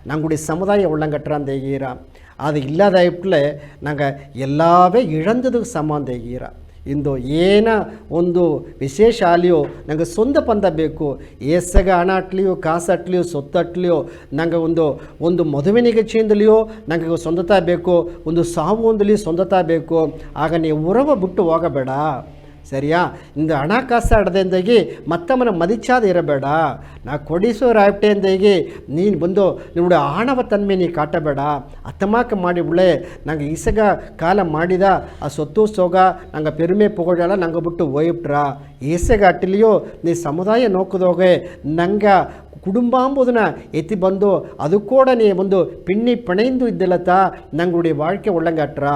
நம்முடைய சமுதாய உள்ளங்கட்டுறான் தேகிறா அது இல்லாதாயிಟ್ಲೆ ನಂಗೆ ಎಲ್ಲವೇ ಇழந்ததுக்கு ಸಮಾನ தேகிறா ಇಂದು ಏನ ಒಂದು ವಿಶೇಷ ಆಲಿಯೋ ನಂಗೆ ಸ್ವಂತ ಪಂದ ಬೇಕು ಏಸಗ ಹಣ ಅಟ್ಲಿಯೋ ಕಾಸು ಅಟ್ಲಿಯೋ ಸೊತ್ತು ಅಟ್ಲಿಯೋ ನಂಗೆ ಒಂದು ಮದುವೆ ನಿಗಚಿಯಿಂದಲಿಯೋ ನಂಗೆ ಸ್ವಂತತಾ ಬೇಕು ಒಂದು ಸಾವು ಒಂದಲಿ ಸ್ವಂತತಾ ಬೇಕು ಆಗ ನೀವು ಉರವ ಬಿಟ್ಟು ಹೋಗಬೇಡ ಸರಿಯಾ ಇಂದು ಹಣ ಕಾಸು ಆಡದೆಂದಾಗಿ ಮತ್ತಮ್ಮನ ಮದಿಚಾದ ಇರಬೇಡ ನಾ ಕೊಡಿಸೋ ರಾಯ್ಟೆಂದಾಗಿ ನೀನು ಬಂದು ನಿಮ್ಮುடைய ಆಣವ ತನ್ಮೆ ನೀ ಕಾಟಬೇಡ ಅತ್ತಮಾಕ ಮಾಡಿ ಬಿಳೆ ನಂಗೆ ಈಸಗ ಕಾಲ ಮಾಡಿದ ಆ ಸೊತ್ತು ಸೋಗ ನಂಗೆ ಪೆರುಮೆ ಪುಗಡಲ್ಲ ನಂಗೆ ಬಿಟ್ಟು ಹೋಯ್ಬಿಟ್ರ ಈಸಗ ಅಟ್ಟಿಲಿಯೋ ನೀ ಸಮುದಾಯ ನೋಕದೋಗೆ ನಂಗೆ ಕುಟುಂಬ ಎಂಬುದನ್ನ ಎತ್ತಿ ಬಂದು ಅದು ಕೂಡ ನೀ ಒಂದು ಪಿಣ್ಣಿ ಪಣೆಯಿಂದ ಇದ್ದಲತ್ತ ನಂಗುடைய வாழ்க்கை ಒಳ್ಳಂಗಟ್ರ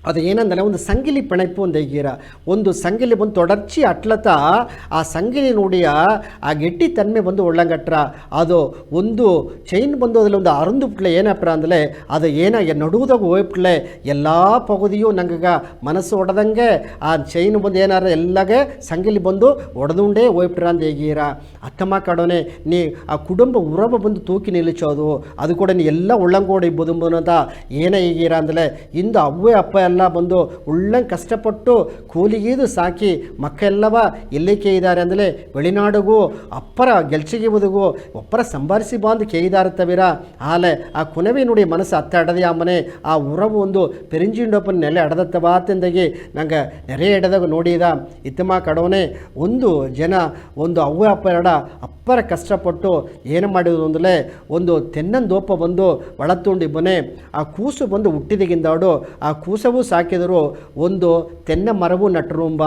ಅದು ಏನಂದರೆ ಒಂದು ಸಂಗಿಲಿ ಪಣೆಪ್ಪು ಒಂದು ಹೇಗಿರ ಒಂದು ಸಂಗಿಲಿ ಬಂದು ತೊಡರ್ಚಿ ಅಟ್ಲತ್ತ ಆ ಸಂಗಿಲಿ ನೋಡಿಯ ಆ ಗೆಟ್ಟಿ ತನ್ಮೆ ಬಂದು ಒಳ್ಳಂಗಟ್ರ ಅದು ಒಂದು ಚೈನ್ ಬಂದು ಅದ್ರಲ್ಲಿ ಒಂದು ಅರಂದು ಬಿಟ್ಲೆ ಏನಪ್ಪ ಅಂದರೆ ಅದು ಏನ ನಡುವುದಾಗ ಹೋಗ್ಬಿಟ್ಲೆ ಎಲ್ಲ ಪಗುದಿಯೂ ನಂಗೆ ಮನಸ್ಸು ಒಡೆದಂಗೆ ಆ ಚೈನ್ ಬಂದು ಏನಾರ ಎಲ್ಲಗೆ ಸಂಗಿಲಿ ಬಂದು ಒಡೆದುಂಡೇ ಹೋಗ್ಬಿಟ್ರ ಅಂತ ಹೇಗಿರ ಅತ್ತಮ್ಮ ಕಾಡೋನೆ ನೀ ಆ ಕುಟುಂಬ ಉರವ ಬಂದು ತೂಕಿ ನಿಲ್ಲಿಸೋದು ಅದು ಕೂಡ ನೀ ಎಲ್ಲ ಒಳ್ಳಂಗೋಡಿ ಇರ್ಬೋದು ಅಂತ ಏನೇ ಹೀಗಿರ ಅಂದರೆ ಇಂದು ಅವ್ವೇ ಅಪ್ಪ ಎಲ್ಲ ಬಂದು ಉಳ್ಳಂಗೆ ಕಷ್ಟಪಟ್ಟು ಕೂಲಿಗೀದು ಸಾಕಿ ಮಕ್ಕೆಲ್ಲವ ಎಲ್ಲಿಗೆ ಇದ್ದಾರೆ ಅಂದರೆ வெளிநாಡುಗೂ ಅಪ್ಪರ ಗೆಲ್ಚಿಗೆ ಬದುಗು ಒಪ್ಪರ ಸಂಭಾರಿಸಿ ಬಂದು ಕೇಯಿದಾರ ತವಿರ ಆಲೆ ಆ ಕುನವಿನುಡಿ ಮನಸ್ಸು ಅತ್ತಾಡದೆ ಅಮ್ಮನೆ ಆ ಉರವು ಒಂದು ಪೆರಿಂಜಿಂಡೊಪ್ಪನ ನೆಲೆ ಅಡದತ್ತವಾತೆಂದಾಗಿ ನಂಗೆ ನೆರೆ ಎಡದಾಗ ನೋಡಿದ ಇತ್ತಮ ಕಡೋನೆ ಒಂದು ಜನ ಒಂದು ಅವ್ವ ಅಪ್ಪ ಎರಡ ಅಪ್ಪರ ಕಷ್ಟಪಟ್ಟು ಏನು ಮಾಡಿದ್ರು ಅಂದರೆ ಒಂದು ತೆನ್ನಂದೋಪ ಬಂದು ಒಳತುಂಡಿಬ್ಬನೆ ಆ ಕೂಸು ಬಂದು ಹುಟ್ಟಿದಗಿಂದಾಡು ಆ ಕೂಸವು ಸಾಕಿದರು ಒಂದು ತೆನ್ನ ಮರವು ನಟರುಂಬ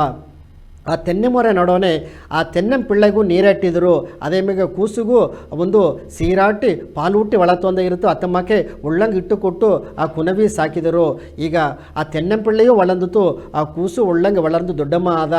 ಆ ತೆನ್ನೆ ಮರ ನೋಡೋನೆ ಆ ತೆನ್ನಂ ಪಿಳ್ಳೆಗೂ ನೀರಟ್ಟಿದ್ರು ಅದೇ ಮೇಗ ಕೂಸುಗೂ ಒಂದು ಸೀರಾಟಿ ಪಾಲೂಟಿ ಒಳತೊಂದ ಇರುತ್ತೋ ಅತ್ತಮ್ಮಕ್ಕೆ ಉಳ್ಳಂಗೆ ಇಟ್ಟು ಕೊಟ್ಟು ಆ ಕುನವಿ ಸಾಕಿದರು ಈಗ ಆ ತೆನ್ನಂ ಪಿಳ್ಳೆಯೂ ಒಳಂದಿತು ಆ ಕೂಸು ಉಳ್ಳಂಗೆ ಒಳಂದು ದೊಡ್ಡಮ್ಮ ಆದ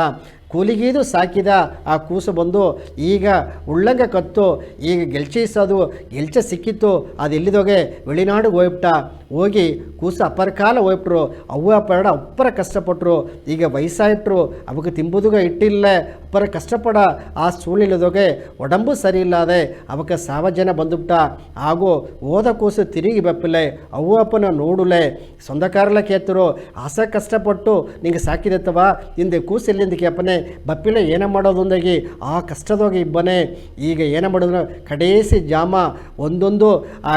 ಕೂಲಿಗೀದು ಸಾಕಿದ ಆ ಕೂಸು ಬಂದು ಈಗ ಉಳ್ಳಂಗೆ ಕತ್ತು ಈಗ ಗೆಲ್ಚೆ ಸಿಕ್ಕಿತ್ತು ಅದು ಎಲ್ಲಿದೋಗೆ வெளிநாಡಿಗೆ ಹೋಗ್ಬಿಟ್ಟ ಹೋಗಿ ಕೂಸು ಅಪ್ಪರ ಕಾಲ ಹೋಗ್ಬಿಟ್ರು ಅವ್ವ ಅಪ್ಪರ ಅಪ್ಪರ ಕಷ್ಟಪಟ್ಟರು ಈಗ ವಯಸ್ಸಾಯಿಟ್ರು ಅವಕ್ಕೆ ತಿಂಬುದುಗ ಇಟ್ಟಿಲ್ಲ ಅಪ್ಪರ ಕಷ್ಟಪಡ ಆ ಸೂಳಿಲ್ಲದೋಗೆ ಒಡಂಬು ಸರಿ ಇಲ್ಲದೆ ಅವಕ್ಕೆ ಸಾವ ಜನ ಬಂದುಬಿಟ್ಟ ಹಾಗೂ ಓದ ಕೂಸು ತಿರುಗಿ ಬಪ್ಪಿಲೆ ಅವ್ವ ಅಪ್ಪನ ನೋಡುಲೆ ಸೊಂದಕಾರಲ ಕೇತರು ಆಸ ಕಷ್ಟಪಟ್ಟು ನಿಂಗೆ ಸಾಕಿದತ್ತವ ಹಿಂದೆ ಕೂಸು ಎಲ್ಲಿಂದಕ್ಕೆ ಅಪ್ಪನೇ ಬಪ್ಪಿಲೆ ಏನ ಮಾಡೋದೊಂದಾಗಿ ಆ ಕಷ್ಟದೋಗಿ ಇಬ್ಬನೇ ಈಗ ಏನ ಮಾಡಿದ್ರು ಕಡೇಸಿ ಜಾಮ ಒಂದೊಂದು ಆ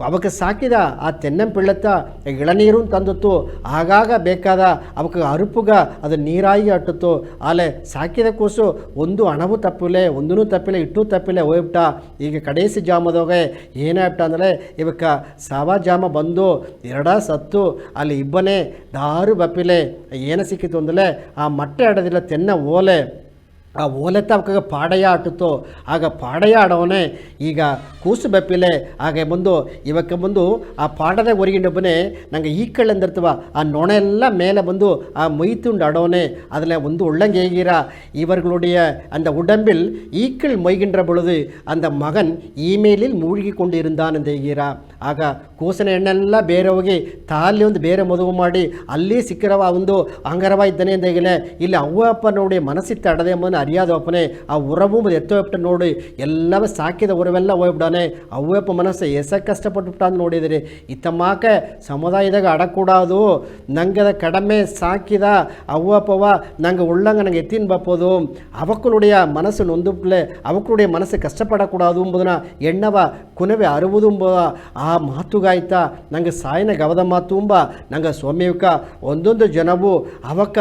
ಅವಕ್ಕೆ ಸಾಕಿದ ಆ ತೆನ್ನಂ ಪಿಳ್ಳತ್ತ ಇಳನೀರು ತಂದಿತ್ತು ಆಗಾಗ ಬೇಕಾದ ಅವಕ್ಕೆ ಅರುಪುಗ ಅದು ನೀರಾಗಿ ಅಟ್ಟಿತ್ತು ಆಲೆ ಸಾಕಿದ ಕೂಸು ಒಂದು ಹಣವು ತಪ್ಪಿಲೆ ಒಂದೂ ತಪ್ಪಿಲೆ ಇಟ್ಟು ತಪ್ಪಿಲೆ ಹೋಗ್ಬಿಟ್ಟ ಈಗ ಕಡೇಸಿ ಜಾಮದೋಗೆ ಏನಾಗ್ಬಿಟ್ಟ ಅಂದರೆ ಇವಕ್ಕೆ ಸಾವ ಜಾಮ ಬಂದು ಎರಡ ಸತ್ತು ಅಲ್ಲಿ ಇಬ್ಬನೇ ದಾರು ಬಪ್ಪಿಲೆ ಏನು ಸಿಕ್ಕಿತು ಅಂದರೆ ಆ ಮಟ್ಟೆ ಆಡೋದಿಲ್ಲ ತೆನ್ನ ಓಲೆ ಆ ಓಲೆತ್ತ ಅವಕ್ಕೆ ಪಾಡಯ ಆಟುತ್ತೋ ಆಗ ಪಾಡಯ ಆಡವನೇ ಈಗ ಕೂಸು ಬೆಪ್ಪಿಲೆ ಹಾಗೆ ಬಂದು ಇವಕ್ಕೆ ಬಂದು ಆ ಪಾಡದ ಹೊರಗಿಂಡೊಬ್ಬನೇ ನಂಗೆ ಈಕ್ಕಳೆಂದಿರ್ತವ ಆ ನೊಣ ಎಲ್ಲ ಮೇಲೆ ಬಂದು ಆ ಮೈತುಂಡು ಆಡೋನೆ அதில் வந்து உள்ளங்கேகிறா இவர்களுடைய அந்த உடம்பில் ஈக்கள் மொய்கின்ற பொழுது அந்த மகன் ஈமேலில் மூழ்கி கொண்டு இருந்தான் ಎಂದೇಗಿರಾ ಆಗ ಕೂಸನ ಹೆಣ್ಣೆಲ್ಲ ಬೇರೆ ಹೋಗಿ ತಾಲಿ ಒಂದು ಬೇರೆ ಮದುವೆ ಮಾಡಿ ಅಲ್ಲಿ ಸಿಕ್ಕಿರವ ಒಂದು ಅಂಗರವ ಇದ್ದಾನೆ ಎಂದೇಗಿಲೆ ಇಲ್ಲಿ ಅವ್ವ ಅಪ್ಪ ನೋಡಿ ಮನಸ್ಸಿತ್ತು ಅಡದೆ ಎಂಬುದನ್ನು ಅರಿಯಾದ ಅಪ್ಪನೇ ಆ ಉರವು ಎತ್ತೋಯ್ಬಿಟ್ಟು ನೋಡಿ ಎಲ್ಲವೂ ಸಾಕಿದ ಉರವೆಲ್ಲ ಹೋಗ್ಬಿಡಾನೆ ಅವ್ವಪ್ಪ ಮನಸ್ಸು ಕಷ್ಟಪಟ್ಟುಬಿಟ್ಟ ಅಂತ ನೋಡಿದಿರಿ ಇತ್ತಮ್ಮಾಕ ಸಮುದಾಯದಾಗ ಅಡಕೂಡೋದು ನಂಗೆ ಅದ ಕಡಿಮೆ ಸಾಕಿದ ಅವ್ವಪ್ಪವ ನಂಗೆ ಉಳ್ಳಂಗೆ ನಂಗೆ ಎತ್ತಿನ ಬಪ್ಪೋದು ಅವಕ್ಕುನುடைய ಮನಸ್ಸು ನೊಂದುಪ್ಲೆ ಅವಕ್ಕುನುடைய ಮನಸ್ಸು ಕಷ್ಟಪಡಕೂಡದು ಎಂಬುದನ್ನು ಎಣ್ಣವ ಕುನವೆ ಅರುವುದು ಎಂಬ ಆ ಮಾತುಗಾಯ್ತ ನಂಗೆ ಸಾಯನ ಗವದ ಮಾತು ಎಂಬ ನಂಗೆ ಸೌಮ್ಯಕ ಒಂದೊಂದು ಜನವು ಅವಕ್ಕ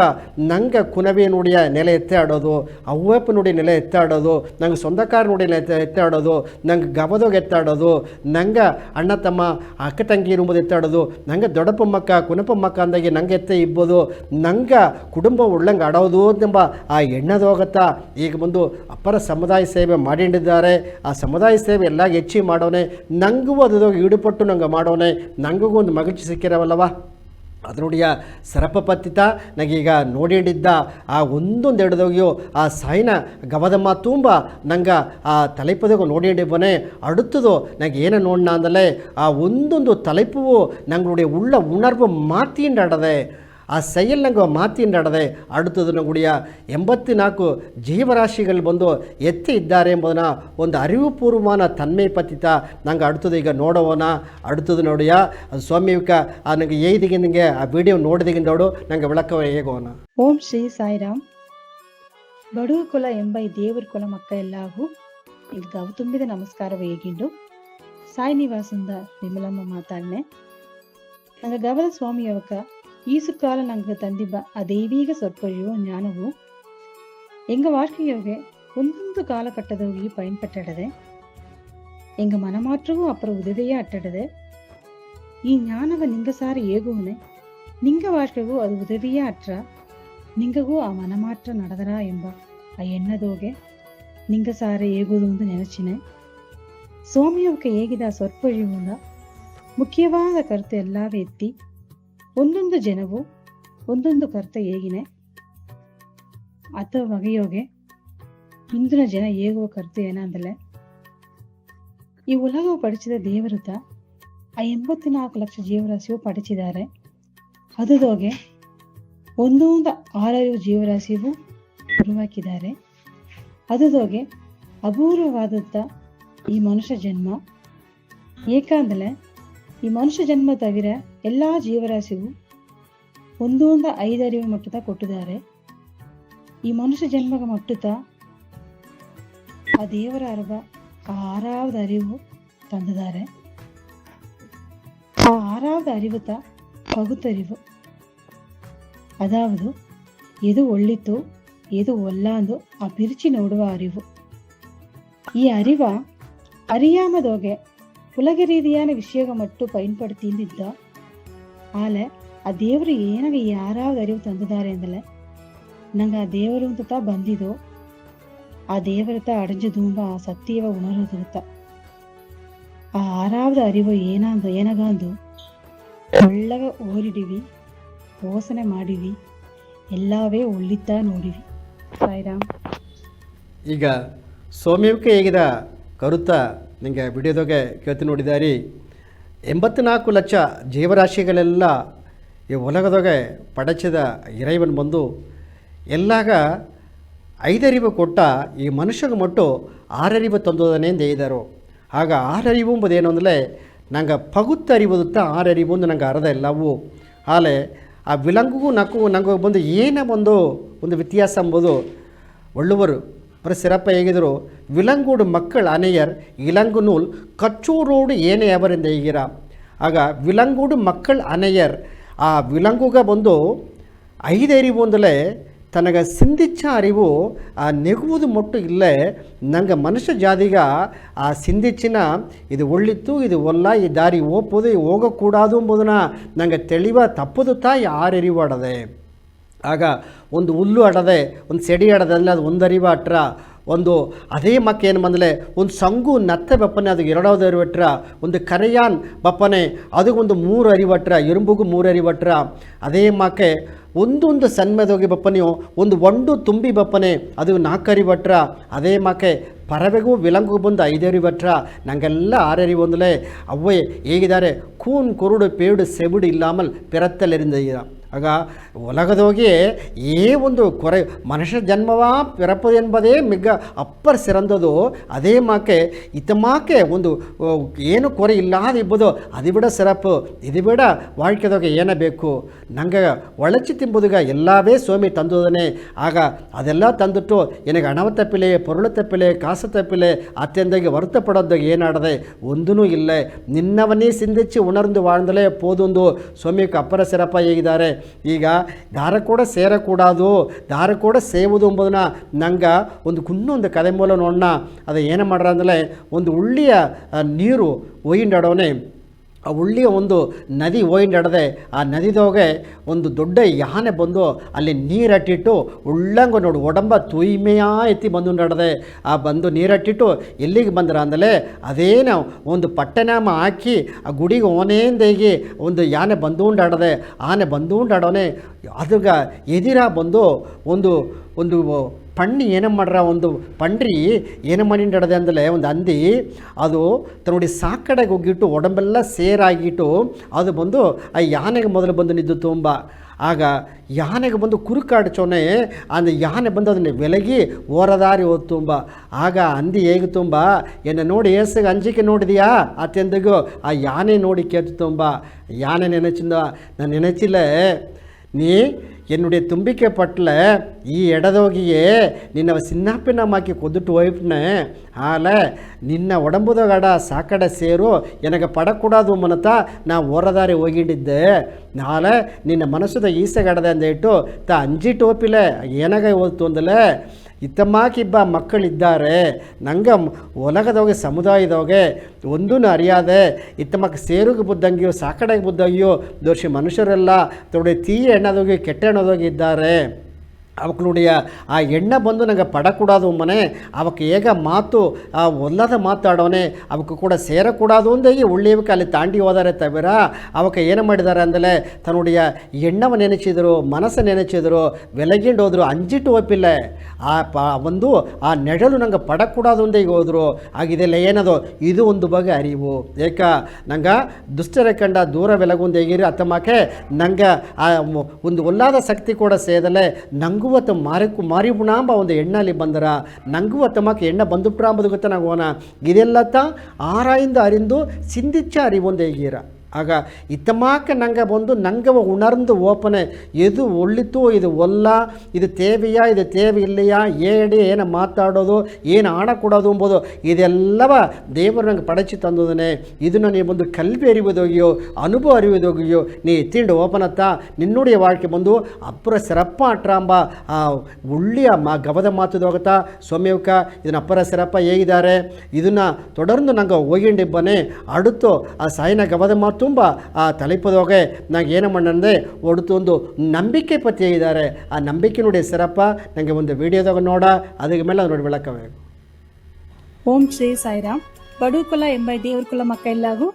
ನಂಗೆ ಕುನವೆ ನುಡಿಯ ನೆಲೆ ಎತ್ತೆ ಆಡೋದು ಅವ್ವಪ್ಪ ನುಡಿ ನೆಲೆ ಎತ್ತಾಡೋದು ನಂಗೆ ಸ್ವಂತಕಾರ ನುಡಿ ಎತ್ತಾಡೋದು ನಂಗೆ ಗವದೋಗಿ ಎತ್ತಾಡೋದು ನಂಗೆ ಅಣ್ಣ ತಮ್ಮ ಅಕ್ಕ ತಂಗಿ ಇರುವುದು ಎತ್ತಾಡೋದು ನಂಗೆ ದೊಡ್ಡಪ್ಪಮ್ಮಕ್ಕ ಕುನಪಮ್ಮಕ್ಕ ಅಂದಾಗೆ ನಂಗೆ ಎತ್ತೆ ಇರ್ಬೋದು ನಂಗೆ ಕುಟುಂಬ ಉಳ್ಳಂಗೆ ಆಡೋದು ಎಂಬ ಆ ಎಣ್ಣದೋಗತ್ತ ಈಗ ಬಂದು ಅಪ್ಪರ ಸಮುದಾಯ ಸೇವೆ ಮಾಡಿದ್ದಾರೆ ಆ ಸಮುದಾಯ ಸೇವೆ ಎಲ್ಲ ಹೆಚ್ಚಿ ಮಾಡೋನೆ ನಂಗೂ ಅದೋಗಿ ಈಡುಪಟ್ಟು ನಂಗೆ ಮಾಡೋನೆ ನಂಗೂ ಒಂದು ಮಗಿಚಿ ಸಿಕ್ಕಿರವಲ್ಲವ ಅದರೊಡಿಯ ಸರಪಪತ್ತಿತ ನಗೀಗ ನೋಡಿಡಿದ್ದ ಆ ಒಂದೊಂದು ಎಡದೋಗಿಯೋ ಆ ಸಾಯಿನ ಗವದಮ್ಮ ತುಂಬ ನಂಗೆ ಆ ತಲೆಪದಗೂ ನೋಡಿಡಿಬನೆ ಅಡುತ್ತದೋ ನಂಗೆ ಏನ ನೋಡಣ ಅಂದಲೇ ಆ ಒಂದೊಂದು ತಲೆಪುವು ನಂಗೆ ಉಳ್ಳ ಉಣರ್ವು ಮಾತಿಂಡಾಡದೆ ಆ செயல் ನಂಗೆ ಮಾತಿಂಡಾಡದೆ அடுத்தது ನಂಗುಡಿಯ 84 ಜೀವರಾಶಿಗಳು ಬಂದು ಎತ್ತಿ ಇದ್ದಾರೆ ಎಂಬುದನ್ನು ಒಂದು ಅರಿವುಪೂರ್ವமான ತನ್ಮೆ ಪತ್ತಿತ ನಂಗೆ அடுத்தது ಈಗ ನೋಡೋಣ அடுத்தது ನೋಡಿಯ ಸ್ವಾಮಿಕ ನನಗೆ ಏದಿಗೆ ನಿಮಗೆ ಆ ವಿಡಿಯೋ ನೋಡಿದಿಗೆ ನೋಡು ನಂಗೆ ವಿಳಕ ಹೇಗೋಣ. ಓಂ ಶ್ರೀ ಸಾಯಿರಾಮ್. ಬಡವ ಕುಲ ಎಂಬ ಈ ದೇವರ ಕುಲ ಮಕ್ಕ ಎಲ್ಲಾಗೂ ಈಗ ಅವು ತುಂಬಿದ ನಮಸ್ಕಾರ ಹೇಗಿಂಡು ಸಾಯಿ ನಿವಾಸದಿಂದ ವಿಮಲಮ್ಮ ಮಾತಾಡ್ನೆ. ನಂಗೆ ಗವದ ಸ್ವಾಮಿಯವಕ್ಕ ಈಸುಕಾಲ ನಂಗೆ ತಂದಿಬ್ಬ ಆ ದೈವೀಗ சொற்பொழிவோ ಜ್ಞಾನವು எங்க வாழ்க்கையோge ಒಂದೊಂದು காலகட்டதோಗಿ பயன்பட்டடದೆ எங்க மனமாற்றவோ அப்புறம் உதவியே அட்டடದೆ ಈ ಜ್ಞಾನವ ನಿಂಗ ಸಾರಿ ಏಗುವನೆ ನಿಂಗ வாழ்க்கைಗೂ ಅದು ಉದವಿಯೇ ಅಟ್ರ ನಿಂಗಗೂ ಆ ಮನಮಾತ್ರ ನಡೆದರ ಎಂಬ ಆ ಎಣ್ಣದೋಗೆ ನಿಂಗ ಸಾರಿ ಏಗುವುದು ಎಂದು ನೆನಚಿನೆ. ಸೋಮಿಯವಕ್ಕೆ ಹೇಗಿದ சொற்பொழிவுಂದ ಮುಖ್ಯವಾದ ಕರುತು ಎಲ್ಲವೇ ಎತ್ತಿ ಒಂದೊಂದು ಜನವು ಒಂದೊಂದು ಕರ್ತ ಹೇಗಿನೆ ಅಥವಾ ಬಗೆಯೋಗೆ ಇಂದಿನ ಜನ ಹೇಗುವ ಕರ್ತು ಏನಂದಲೆ ಈ ಉಲಗವು ಪಡಿಸಿದ ದೇವರುತ ಆ 84 ಲಕ್ಷ ಜೀವರಾಶಿಯು ಪಡಿಸಿದ್ದಾರೆ. ಅದದೋಗೆ ಒಂದೊಂದು 6 ಜೀವರಾಶಿಯು ಉರುವಾಕಿದ್ದಾರೆ. ಅದದೋಗೆ ಅಪೂರ್ವವಾದಂಥ ಈ ಮನುಷ್ಯ ಜನ್ಮ ಏಕಾಂದಲೆ ಈ ಮನುಷ್ಯ ಜನ್ಮ ತವಿರ ಎಲ್ಲ ಜೀವರಾಶಿಗೂ ಒಂದೊಂದು 5 ಅರಿವು ಮಟ್ಟದ ಕೊಟ್ಟಿದ್ದಾರೆ. ಈ ಮನುಷ್ಯ ಜನ್ಮಗ ಮಟ್ಟುತ್ತ ಆ ದೇವರ ಅರ್ವ ಆ 6வது ಅರಿವು ತಂದಿದ್ದಾರೆ. ಆ 6வது ಅರಿವುತ ಪಗುತ್ತರಿವು, ಅದಾವುದು ಎದು ಒಳ್ಳಿತು ಎದು ಒಲ್ಲಾಂದು ಆ ಪಿರಿಚಿ ನೋಡುವ ಅರಿವು. ಈ ಅರಿವ ಅರಿಯಾಮದೋಗೆ உலக ரீதியான விஷயம் மட்டும் பயன்படுத்தியிருந்தா ஆல ಆ ದೇವರು ಏನಾಗ ಯಾರಾவது ಅರಿವು ತಂದಿದ್ದಾರೆ ಅಂದಲೆ ನಂಗೆ ಆ ದೇವರು ಅಂತ ಬಂದಿದೋ ಆ ದೇವರತ ಅಡஞ்சு ತುಂಬ ಆ ಸತ್ಯವ ಉಣರೋದಿರುತ್ತ ಆ 6வது ಅರಿವು ಏನಗಂದು ಒಳ್ಳಗ ಓರಿಡಿವಿ ಯೋಚನೆ ಮಾಡಿವಿ ಎಲ್ಲವೇ ಒಳ್ಳಿತ್ತ ನೋಡಿವಿ. ಸಾಯಿರಾಮ್. ಈಗ ಸೌಮ್ಯಕ್ಕೆ ಹೇಗಿದ ಕರುತ್ತ ನಿಮಗೆ ವಿಡಿಯೋದಾಗೆ ಕೇಳ್ತಿ ನೋಡಿದಾರಿ. 84 ಲಕ್ಷ ಜೀವರಾಶಿಗಳೆಲ್ಲ ಈ ಉಲಗದಾಗೆ ಪಡಚಿದ ಇರೈವನ್ ಬಂದು ಎಲ್ಲಾಗ 5 ಅರಿವು ಕೊಟ್ಟ ಈ ಮನುಷ್ಯಗೆ ಮಟ್ಟು 6 ಅರಿವು ತಂದೋದನೆ ಎಂದಿದ್ದಾರೋ. ಆಗ 6 ಅರಿವು ಎಂಬುದೇನು ಅಂದರೆ ನಂಗೆ ಪಗುತ್ತರಿವುದುತ್ತ 6 ಅರಿವು ಒಂದು ನಂಗೆ ಅರ್ಧ ಎಲ್ಲವೂ ಆಲೆ ಆ ವಿಲಂಗುಗೂ ನಂಗೆ ಬಂದು ಏನೇ ಒಂದು ವ್ಯತ್ಯಾಸ ಎಂಬುದು ಒಳ್ಳುವರು சிறப்பாக ಹೇಗಿದ್ರು விலங்கோடு மக்கள் அனையர் இலங்கு நூல் கச்சூரோடு ஏனையவರಿಂದ ಹೇಗಿರ. ಆಗ ವಿಲಂಗೋಡು ಮಕ್ಕಳು ಅನೆಯರ್ ಆ ವಿಲಂಗುಗ ಬಂದು 5 ಅರಿವು ಒಂದಲೇ ತನಗೆ ಸಿಂಧಿಚ್ಚ ಅರಿವು ಆ ನೆಗುವುದು ಮೊಟ್ಟು ಇಲ್ಲೇ ನಂಗೆ ಮನುಷ್ಯ ಜಾತಿಗ ಆ ಸಿಂಧಿಚ್ಚಿನ ಇದು ಒಳ್ಳಿತ್ತು ಇದು ಒಲ್ಲ ಈ ದಾರಿ ಹೋಗ್ಬೋದು ಹೋಗಕೂಡದು ಎಂಬುದನ್ನು ನಂಗೆ ತಿಳಿವ ತಪ್ಪದು ತಾಯಿ 6 ಅರಿವು ಆಡದೆ. ಆಗ ಒಂದು ಹುಲ್ಲು ಅಡದೆ ಒಂದು ಸೆಡಿ ಅಡದಲ್ಲಿ ಅದು ಒಂದು ಅರಿವ ಅಟ್ರ ಒಂದು ಅದೇ ಮಕ್ಕ ಏನು ಬಂದಲೆ ಒಂದು ಸಂಗು ನತ್ತೆ ಬಪ್ಪನೆ ಅದು 2 ಅರಿವಟ್ರ ಒಂದು ಕರೆಯಾನ್ ಬಪ್ಪನೆ ಅದಕ್ಕೆ ಒಂದು 3 ಅರಿವಟ್ರ ಎರುಂಬುಗೂ 3 ಅರಿವಟ್ರ ಅದೇ ಮಕ್ಕೆ ಒಂದೊಂದು ಸನ್ಮೆದೋಗಿ ಬಪ್ಪನೆಯೋ ಒಂದು ಒಂಡು ತುಂಬಿ ಬಪ್ಪನೆ ಅದು 4 ಅರಿವಟ್ರ ಅದೇ ಮಕ್ಕೆ ಪರವೆಗೂ ವಿಲಂಗು ಬಂದು 5 ಅರಿವಟ್ರ ನಂಗೆಲ್ಲ 6 ಅರಿವು ಒಂದಲೇ ಅವ್ವೇ ಹೇಗಿದ್ದಾರೆ ಕೂನ್ ಕುರುಡು ಪೇಡು ಸೆಬುಡು ಇಲ್ಲಾಮಲ್ ಪಿರತ್ತಲೆರಿಂದೀರ ಆಗ உலகதோகே ಒಂದು ಕೊರೆ ಮನುಷ್ಯ ಜನ್ಮವಾ ಪಿರಪ್ಪದು ಎಂಬುದೇ ಮಿಗ ಅಪ್ಪರ್ ಸಿರಂದದು ಅದೇ ಮಾಕೆ ಇತಮಾಕೆ ಒಂದು ಏನು ಕೊರೆ ಇಲ್ಲದ ಇಬ್ಬದು ಅದು ಬಿಡ ಸಿರಪ್ಪು ಇದು ಬಿಡ வாழ்க்கைದೋಗೆ ಏನ ಬೇಕು ನಂಗೆ ಒಳಚಿ ತಿಂಬುದುಗ ಎಲ್ಲವೇ ಸ್ವಾಮಿ ತಂದುದನೆ ಆಗ ಅದೆಲ್ಲ ತಂದುಟ್ಟು ನನಗೆ ಹಣವ ತಪ್ಪಿಲೆ ಪೊರುಳು ತಪ್ಪಿಲೆ ಕಾಸು ತಪ್ಪಿಲೆ ಅತ್ಯಂದಾಗಿ ಹೊರತುಪಡೋದಾಗ ಏನಾಡದೆ ಒಂದೂ ಇಲ್ಲ ನಿನ್ನವನ್ನೇ ಸಿಂಧಿಸಿ ಉಣರ್ದು வாழ்ந்தಲೇ ಪೋದೊಂದು ಸ್ವಾಮಿಗೆ ಅಪ್ಪರ ಸಿರಪ್ಪ ಹೇಗಿದ್ದಾರೆ ಈಗ ದಾರ ಕೂಡ ಸೇರಕೂಡದು ದಾರ ಕೂಡ ಸೇವುದು ಎಂಬುದನ್ನ ನಂಗೆ ಒಂದು ಕುನ್ನೊಂದು ಕದೆ ಮೂಲ ನೋಡೋಣ ಅದು ಏನು ಮಾಡ್ರ ಅಂದರೆ ಒಂದು ಉಳ್ಳಿಯ ನೀರು ಒಯ್ಯಿಂಡೋನೆ ಆ ಉಳ್ಳಿಯ ಒಂದು ನದಿ ಒಯ್ಯಿಂಡದೆ ಆ ನದಿದೋಗೆ ಒಂದು ದೊಡ್ಡ ಯಾನೆ ಬಂದು ಅಲ್ಲಿ ನೀರಟ್ಟಿಟ್ಟು ಉಳ್ಳಂಗ ನೋಡು ಒಡಂಬ ತೂಯ್ಮೆಯಾ ಎತ್ತಿ ಬಂದು ನಡದೆ ಆ ಬಂದು ನೀರಟ್ಟಿಟ್ಟು ಎಲ್ಲಿಗೆ ಬಂದ್ರ ಅಂದಲೇ ಅದೇನು ಒಂದು ಪಟ್ಟನಾಮ ಹಾಕಿ ಆ ಗುಡಿಗೆ ಓನೇಂದೇಗಿ ಒಂದು ಯಾನೆ ಬಂದುಂಡಾಡದೆ ಆನೆ ಬಂದುಂಡಾಡೋನೆ ಅದಾಗ ಎದಿರ ಬಂದು ಒಂದು ಪಣ್ಣಿ ಏನ ಮಾಡ್ರ ಒಂದು ಪಂಡ್ರಿ ಏನು ಮಾಡಿಂಡದೆ ಅಂದಲೇ ಒಂದು ಹಂದಿ ಅದು ತನ್ನೋಡಿ ಸಾಕಡೆಗೆ ಹೋಗಿಟ್ಟು ಒಡಂಬೆಲ್ಲ ಸೇರಾಗಿಟ್ಟು ಅದು ಬಂದು ಆ ಯಾನೆಗೆ ಮೊದಲು ಬಂದು ನಿದ್ದು ತುಂಬ ಆಗ ಯಾನೆಗೆ ಬಂದು ಕುರುಕಾಡ್ಚೋನೆ அந்த ಯಾನೆ ಬಂದು ಅದನ್ನು ಬೆಲಗಿ ಓರದಾರಿ ಹೋದ್ ತುಂಬ ಆಗ ಹಂದಿ ಹೇಗೆ ತುಂಬ ಎನ್ನ ನೋಡಿ ಏಸಿಗೆ ಅಂಜಿಕೆ ನೋಡಿದೆಯಾ ಅತ್ಯಂದಿಗೂ ಆ ಯಾನೆ ನೋಡಿ ಕೇತು ತುಂಬ ಯಾನೆ ನೆನಚಿಂದ ನಾನು ನೆನಚಿಲ್ಲ ನೀ என்னுடைய தும்பிக்கை பட்டில் ಈ ಎಡದೋಗಿಯೇ ನಿನ್ನ ಸಿನ್ನಾಪಿನಮ್ಮಾಕಿ ಕೊದ್ದುಟ್ಟು ಹೋಯ್ಪನೆ ಆಲ ನಿನ್ನ ಒಡಂಬುದಗಡ ಸಾಕಡೆ ಸೇರು ಎನಗೆ ಪಡಕೂಡದು ಮನತ ನಾ ಓರದಾರಿ ಹೋಗಿಟ್ಟಿದ್ದೆ ನಾಳೆ ನಿನ್ನ ಮನಸ್ಸುದ ಈಸೆಗಡದೆ ಅಂದಿಟ್ಟು ಅಂಜಿಟ್ಟು ಹೋಪಿಲೆ ಏನಾಗ ಹೋಯ್ತು ಅಂದಲೇ ಇತ್ತಮ್ಮಾಕಿಬ್ಬ ಮಕ್ಕಳಿದ್ದಾರೆ ನಂಗೆ ಒಲಗದೋಗೆ ಸಮುದಾಯದೋಗೆ ಒಂದೂ ಅರಿಯಾದೆ ಇತ್ತಮ್ಮಕ್ಕೆ ಸೇರುಗೆ ಬುದ್ಧಂಗಿಯೋ ಸಾಕಡೆಗೆ ಬುದ್ಧಂಗಿಯೋ ದೋಷಿ ಮನುಷ್ಯರೆಲ್ಲ ತೊಡೆ ತೀಯ ಎಣ್ಣದೋಗಿ ಕೆಟ್ಟ ಎಣ್ಣದೋಗಿ ಇದ್ದಾರೆ ಅವಕ್ಕಳುடைய ಆ ಎಣ್ಣೆ ಬಂದು ನಂಗೆ ಪಡಕೂಡದು ಮನೆ ಅವಕ್ಕೆ ಹೇಗ ಮಾತು ಆ ಒಲ್ಲದ ಮಾತಾಡೋನೆ ಅವಕ್ಕೆ ಕೂಡ ಸೇರಕೂಡದು ಅಂದಾಗಿ ಉಳ್ಳಿಯವಕ್ಕೆ ಅಲ್ಲಿ ತಾಂಡಿ ಹೋದಾರೆ ತವಿರ ಅವಕ್ಕೆ ಏನು ಮಾಡಿದ್ದಾರೆ ಅಂದಲೇ ತನ್ನುடைய ಎಣ್ಣವ ನೆನೆಸಿದರು ಮನಸ್ಸು ನೆನೆಸಿದರು ಬೆಳಗಿಂಡು ಹೋದರು ಅಂಜಿಟ್ಟು ಒಪ್ಪಿಲ್ಲ ಒಂದು ಆ ನೆಡಲು ನಂಗೆ ಪಡಕೂಡದು ಅಂದಾಗಿ ಹೋದರು ಆಗಿದೆಲ್ಲ ಏನದು ಇದು ಒಂದು ಬಗೆ ಅರಿವು ಏಕ ನಂಗೆ ದುಷ್ಟರ ಕಂಡ ದೂರ ಬೆಳಗುಂದು ಹೇಗಿರಿ ಅತ್ತಮ್ಮಕ್ಕೆ ನಂಗೆ ಆ ಒಂದು ಒಲ್ಲಾದ ಶಕ್ತಿ ಕೂಡ ಸೇದಲೆ ನಂಗೂ ಮಾರಿಬುಣಾಂಬ ಒಂದು ಎಣ್ಣಲ್ಲಿ ಬಂದರ ನಂಗೂ ತಮ್ಮಕ್ಕೆ ಎಣ್ಣೆ ಬಂದುಪ್ರಾಂಬದು ಗೊತ್ತ ನಾವು ಓನ ಇದೆಲ್ಲತ್ತ ಆರಾಯಿಂದ ಅರಿಂದು ಸಿಂಧಿಚ್ಚ ಅರಿವೊಂದು ಹೇಗೀರ ಆಗ ಇತ್ತಮಾಕ ನಂಗೆ ಬಂದು ನಂಗೆ ಉಣರ್ந்து ಓಪನೆ ಎದು ಒಳ್ಳಿತು ಇದು ಒಲ್ಲ ಇದು ತೇವೆಯಾ ಇದು ತೇವೆ ಇಲ್ಲೆಯಾ ಏಡಿ ಏನು ಮಾತಾಡೋದು ಏನು ಆಣ ಕೊಡೋದು ಎಂಬುದು ಇದೆಲ್ಲವ ದೇವರು ನಂಗೆ ಪಡಚಿ ತಂದೋದನೆ ಇದನ್ನು ನೀ ಬಂದು ಕಲ್ವಿ ಅರಿವುದೋಗಿಯೋ ಅನುಭವ ಅರಿವುದೋಗಿಯೋ ನೀ ಎತ್ತಿಂಡು ಓಪನತ್ತ ನಿನ್ನುடைய வாழ்க்கை ಬಂದು ಅಪ್ಪರ ಸಿರಪ್ಪ ಅಟ್ರಾಂಬ ಆ ಉಳ್ಳಿಯ ಗವದ ಮಾತುದೋಗತ್ತಾ ಸೌಮ್ಯವಕ ಇದನ್ನ ಅಪ್ಪರ ಸಿರಪ್ಪ ಹೇಗಿದ್ದಾರೆ ಇದನ್ನು ತೊಡರ್ದು ನಂಗೆ ಹೋಗಿಂಡಿಬ್ಬನೆ ಅಡುತ್ತು ಆ ಸಾಯಿನ ಗವದ ಮಾತು ತುಂಬ ಆ ತಲೆಪದೋಗೆ ನಂಗೆ ಏನು ಮಾಡಂದೆ ಒಡುತ್ತು ಒಂದು ನಂಬಿಕೆ ಪತಿ ಹೇಳಿದ್ದಾರೆ ಆ ನಂಬಿಕೆ ನೋಡಿ ಹೆಸರಪ್ಪ ನನಗೆ ಒಂದು ವಿಡಿಯೋದಾಗ ನೋಡ ಅದಕ್ಕೆ ಮೇಲೆ ನೋಡಿ ಬೆಳಕವೇ ಓಂ ಶ್ರೀ ಸಾಯಿರಾಮ್ ಬಡೂಕುಲ ಎಂಬ ದೇವ್ರ ಕುಲ ಮಕ್ಕ ಎಲ್ಲಾಗೂ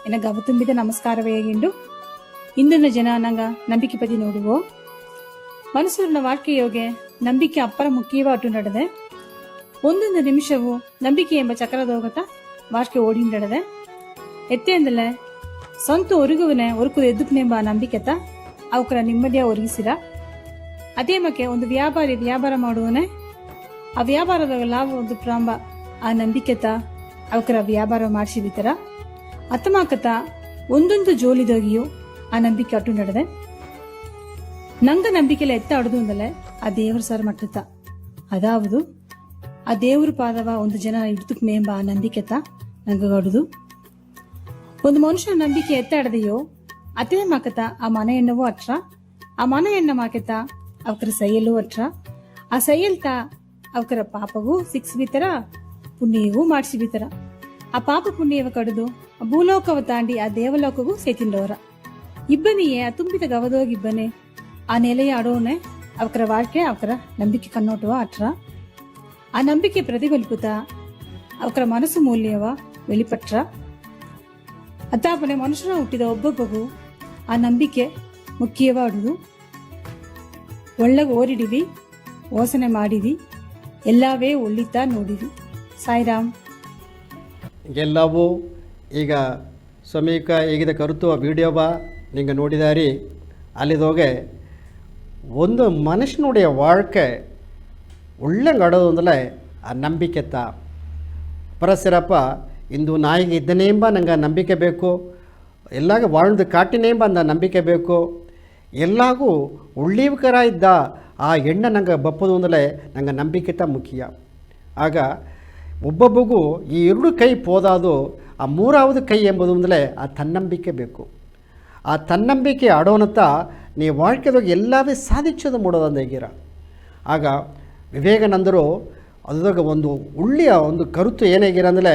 ಎನ್ನ ಗವ ತುಂಬಿದ ನಮಸ್ಕಾರವೇ ಹೇಗಿಂಡು ಇಂದಿನ ಜನ ನಂಗ ನಂಬಿಕೆ ಪತಿ ನೋಡುವೋ ಮನಸ್ಸೂರಿನ ವಾಕ್ಯಯೋಗೆ ನಂಬಿಕೆ ಅಪ್ಪರ ಮುಖ್ಯವಾಟು ನಡೆದೆ ಒಂದೊಂದು ನಿಮಿಷವು ನಂಬಿಕೆ ಎಂಬ ಚಕ್ರದೋಗತ ವಾಕ್ಯ ಓಡಿಂಡದೆ ಎತ್ತೆಂದಲೇ ಸ್ವಂತ ಒರುಗುವನೆ ಒರುಕುದು ಎದ್ದುಕನೆಂಬ ನಂಬಿಕೆತ ಅವಕರ ನೆಮ್ಮದಿಯ ಒರಗಿಸಿರ ಅದೇ ಮಕ್ಕೆ ಒಂದು ವ್ಯಾಪಾರಿ ವ್ಯಾಪಾರ ಮಾಡುವನೆ ಆ ವ್ಯಾಪಾರದ ಲಾಭ ಒಂದು ಪ್ರಾಂಬ ಆ ನಂಬಿಕೆತ ಅವಕರ ವ್ಯಾಪಾರ ಮಾಡಿಸಿಬಿತರ ಅತ್ತಮಾಕತ ಒಂದೊಂದು ಜೋಲಿದೋಗಿಯೂ ಆ ನಂಬಿಕೆ ಅಟ್ಟು ನಡೆದೆ ನಂಗ ನಂಬಿಕೆಲ್ಲ ಎತ್ತ ಅಡದು ಅಂದಲೆ ಆ ದೇವರ ಸರ್ ಮಟ್ಟತ ಅದಾವುದು ಆ ದೇವ್ರ ಪಾದವ ಒಂದು ಜನ ಇಡ್ತುಕ್ನೆ ಎಂಬ ಆ ನಂಬಿಕೆತ ನಂಗ ಅಡುದು ಒಂದು ಮನುಷ್ಯನ ನಂಬಿಕೆ ಎತ್ತಾಡದೆಯೋ ಅದೇ ಮಾಕತ ಆ ಮನೆ ಎಣ್ಣವೂ ಅಟ್ರ ಆ ಮನೆ ಎಣ್ಣ ಮಾಕೆತ ಅವಕರ ಸೈಯಲ್ಲೂ ಅಟ್ರ ಆ ಸೈಯಲ್ತ ಅವಕರ ಪಾಪಗೂ ಸಿಕ್ಸ್ಬಿತರ ಪುಣ್ಯವೂ ಮಾಡಿಸಿಬಿತರ ಆ ಪಾಪ ಪುಣ್ಯವ ಕಡಿದು ಭೂಲೋಕವ ತಾಂಡಿ ಆ ದೇವಲೋಕಗೂ ಸೇತಿಂಡವರ ಇಬ್ಬನಿಯೇ ಆ ತುಂಬಿದ ಗವದೋಗಿಬ್ಬನೆ ಆ ನೆಲೆಯ ಅಡೋನೆ ಅವರ வாழ்க்கை ಅವರ ನಂಬಿಕೆ ಕನ್ನೋಟವ ಅಟ್ರ ಆ ನಂಬಿಕೆ ಪ್ರತಿಫಲಿಪುತ್ತ ಅವರ ಮನಸ್ಸು ಮೂಲ್ಯವ வெளிಪಟ್ರ ಅತ್ತಾಪನೆ ಮನುಷ್ಯನ ಹುಟ್ಟಿದ ಒಬ್ಬೊಬ್ಬಗೂ ಆ ನಂಬಿಕೆ ಮುಖ್ಯವಾದುದು. ಒಳ್ಳೆಗೆ ಓರಿಡಿವಿ, ಓಸನೆ ಮಾಡಿದಿ, ಎಲ್ಲವೇ ಒಳ್ಳಿತಾ ನೋಡಿದಿ. ಸಾಯಿರಾಮ್. ಎಲ್ಲವೂ ಈಗ ಸಮೀಕ ಈಗಿದ ಕರುತು ವಿಡಿಯೋವ நீங்கள் ನೋಡಿದಾರಿ. ಅಲ್ಲಿದೋಗೆ ಒಂದು ಮನುಷ್ಯನುடைய வாழ்க்கை ಒಳ್ಳೆಂಗಡೋದು ಅಂದರೆ ಆ ನಂಬಿಕೆ ತಾ ಪರಸಿರಪ್ಪ ಇಂದು ನಾಯಿಗೆ ಇದ್ದನೇಂಬ ನಂಗೆ ನಂಬಿಕೆ ಬೇಕು, ಎಲ್ಲಾಗ வாழ்ந்து ಕಾಟಿನೇಂಬ ಅಂದ ನಂಬಿಕೆ ಬೇಕು, ಎಲ್ಲಾಗೂ ಉಳ್ಳೀವಕರ ಇದ್ದ ಆ ಎಣ್ಣೆ ನಂಗೆ ಬಪ್ಪದು ಅಂದರೆ ನಂಗೆ ನಂಬಿಕೆ ತಾ ಮುಖ್ಯ. ಆಗ ಒಬ್ಬೊಬ್ಬಗೂ ಈ ಎರಡು ಕೈ ಪೋದಾದು ಆ ಮೂರಾவது ಕೈ ಎಂಬುದು ಅಂದರೆ ಆ ತನ್ನಂಬಿಕೆ ಬೇಕು. ಆ ತನ್ನಂಬಿಕೆ ಆಡೋನತ್ತ ನೀ வாழ்க்கைದಾಗ ಎಲ್ಲವೇ ಸಾಧಿಸೋದು ಮೂಡೋದಂದ ಹೇಗಿರ. ಆಗ ವಿವೇಕಾನಂದರು ಅದಾಗ ಒಂದು ಒಳ್ಳೆಯ ಒಂದು ಕರುತು ಏನಾಗಿರ ಅಂದರೆ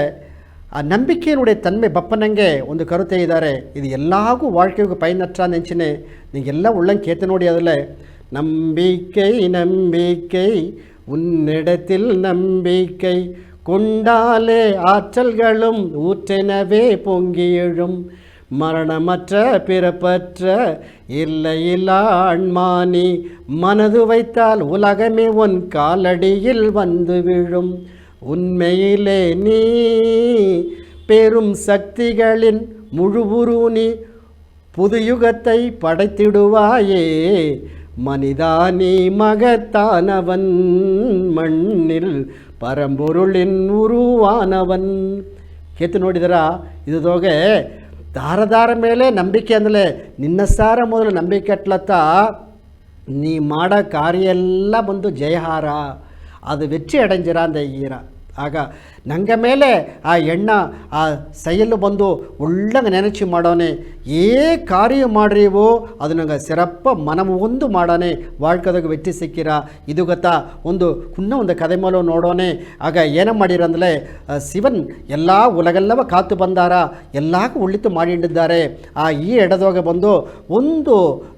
ಆ ನಂಬಿಕೆಯನ್ನುடைய ತನ್ಮೆ ಬಪ್ಪನಂಗೆ ಒಂದು ಕರುತೆ ಇದ್ದಾರೆ. ಇದು ಎಲ್ಲಾಗೂ வாழ்க்கைಗೆ ಪೈನಟ್ರ ನೆಂಚಿನೆ ನೀಗೆಲ್ಲ ಉಳ್ಳಂಗೆ ಕೇತ ನೋಡಿ ಅದಲ್ಲೇ நம்பிக்கை நம்பிக்கை உன்னிடத்தில் நம்பிக்கை கொண்டாலே ஆற்றல்களும் ஊற்றெனவே பொங்கி எழும் மரணமற்ற பிறப்பற்ற இல்லையில்லா ஆன்மானி மனது வைத்தால் உலகமே உன் காலடியில் வந்து விழும் உண்மையிலே நீ பெரும் சக்திகளின் முழுவுரு நீ புது யுகத்தை படைத்திடுவாயே மனிதானி மகத்தானவன் மண்ணில் ಪರಂಪೊರುಳಿನ್ ಉರುವಾನವನ್. ಕೇತು ನೋಡಿದರ ಇದುದೋಗೆ ದಾರ ಮೇಲೆ ನಂಬಿಕೆ ಅಂದಲೇ ನಿನ್ನ ಸಾರ ಮೊದಲು ನಂಬಿಕೆ ಅಟ್ಲತ್ತ ನೀ ಮಾಡೋ ಕಾರ್ಯ ಎಲ್ಲ ಬಂದು ಜಯಹಾರ ಅದು ವೆಚ್ಚಿ ಅಡಂಜಿರ ಅಂದ ಈರ. ಆಗ ನಂಗೆ ಮೇಲೆ ಆ ಎಣ್ಣ ಆ ಸೈಯಲ್ಲು ಬಂದು ಒಳ್ಳಂಗೆ ನೆನಚಿ ಮಾಡೋನೆ ಏ ಕಾರ್ಯ ಮಾಡ್ರಿವೋ ಅದು ನಂಗೆ ಸಿರಪ್ಪ ಮನವು ಒಂದು ಮಾಡೋನೆ வாழ்க்கைದಾಗ ವೆಚ್ಚಿ ಸಿಕ್ಕಿರ. ಇದು ಗೊತ್ತಾ ಒಂದು ಕುನ್ನ ಒಂದು ಕದೆ ಮೇಲೆ ನೋಡೋನೆ. ಆಗ ಏನ ಮಾಡಿರಂದಲೇ ಶಿವನ್ ಎಲ್ಲ ಉಲಗೆಲ್ಲವ ಕಾತು ಬಂದಾರ, ಎಲ್ಲಕ್ಕೂ ಉಳ್ಳಿತು ಮಾಡಿಟ್ಟಿದ್ದಾರೆ. ಆ ಈ ಎಡದೋಗ ಬಂದು ಒಂದು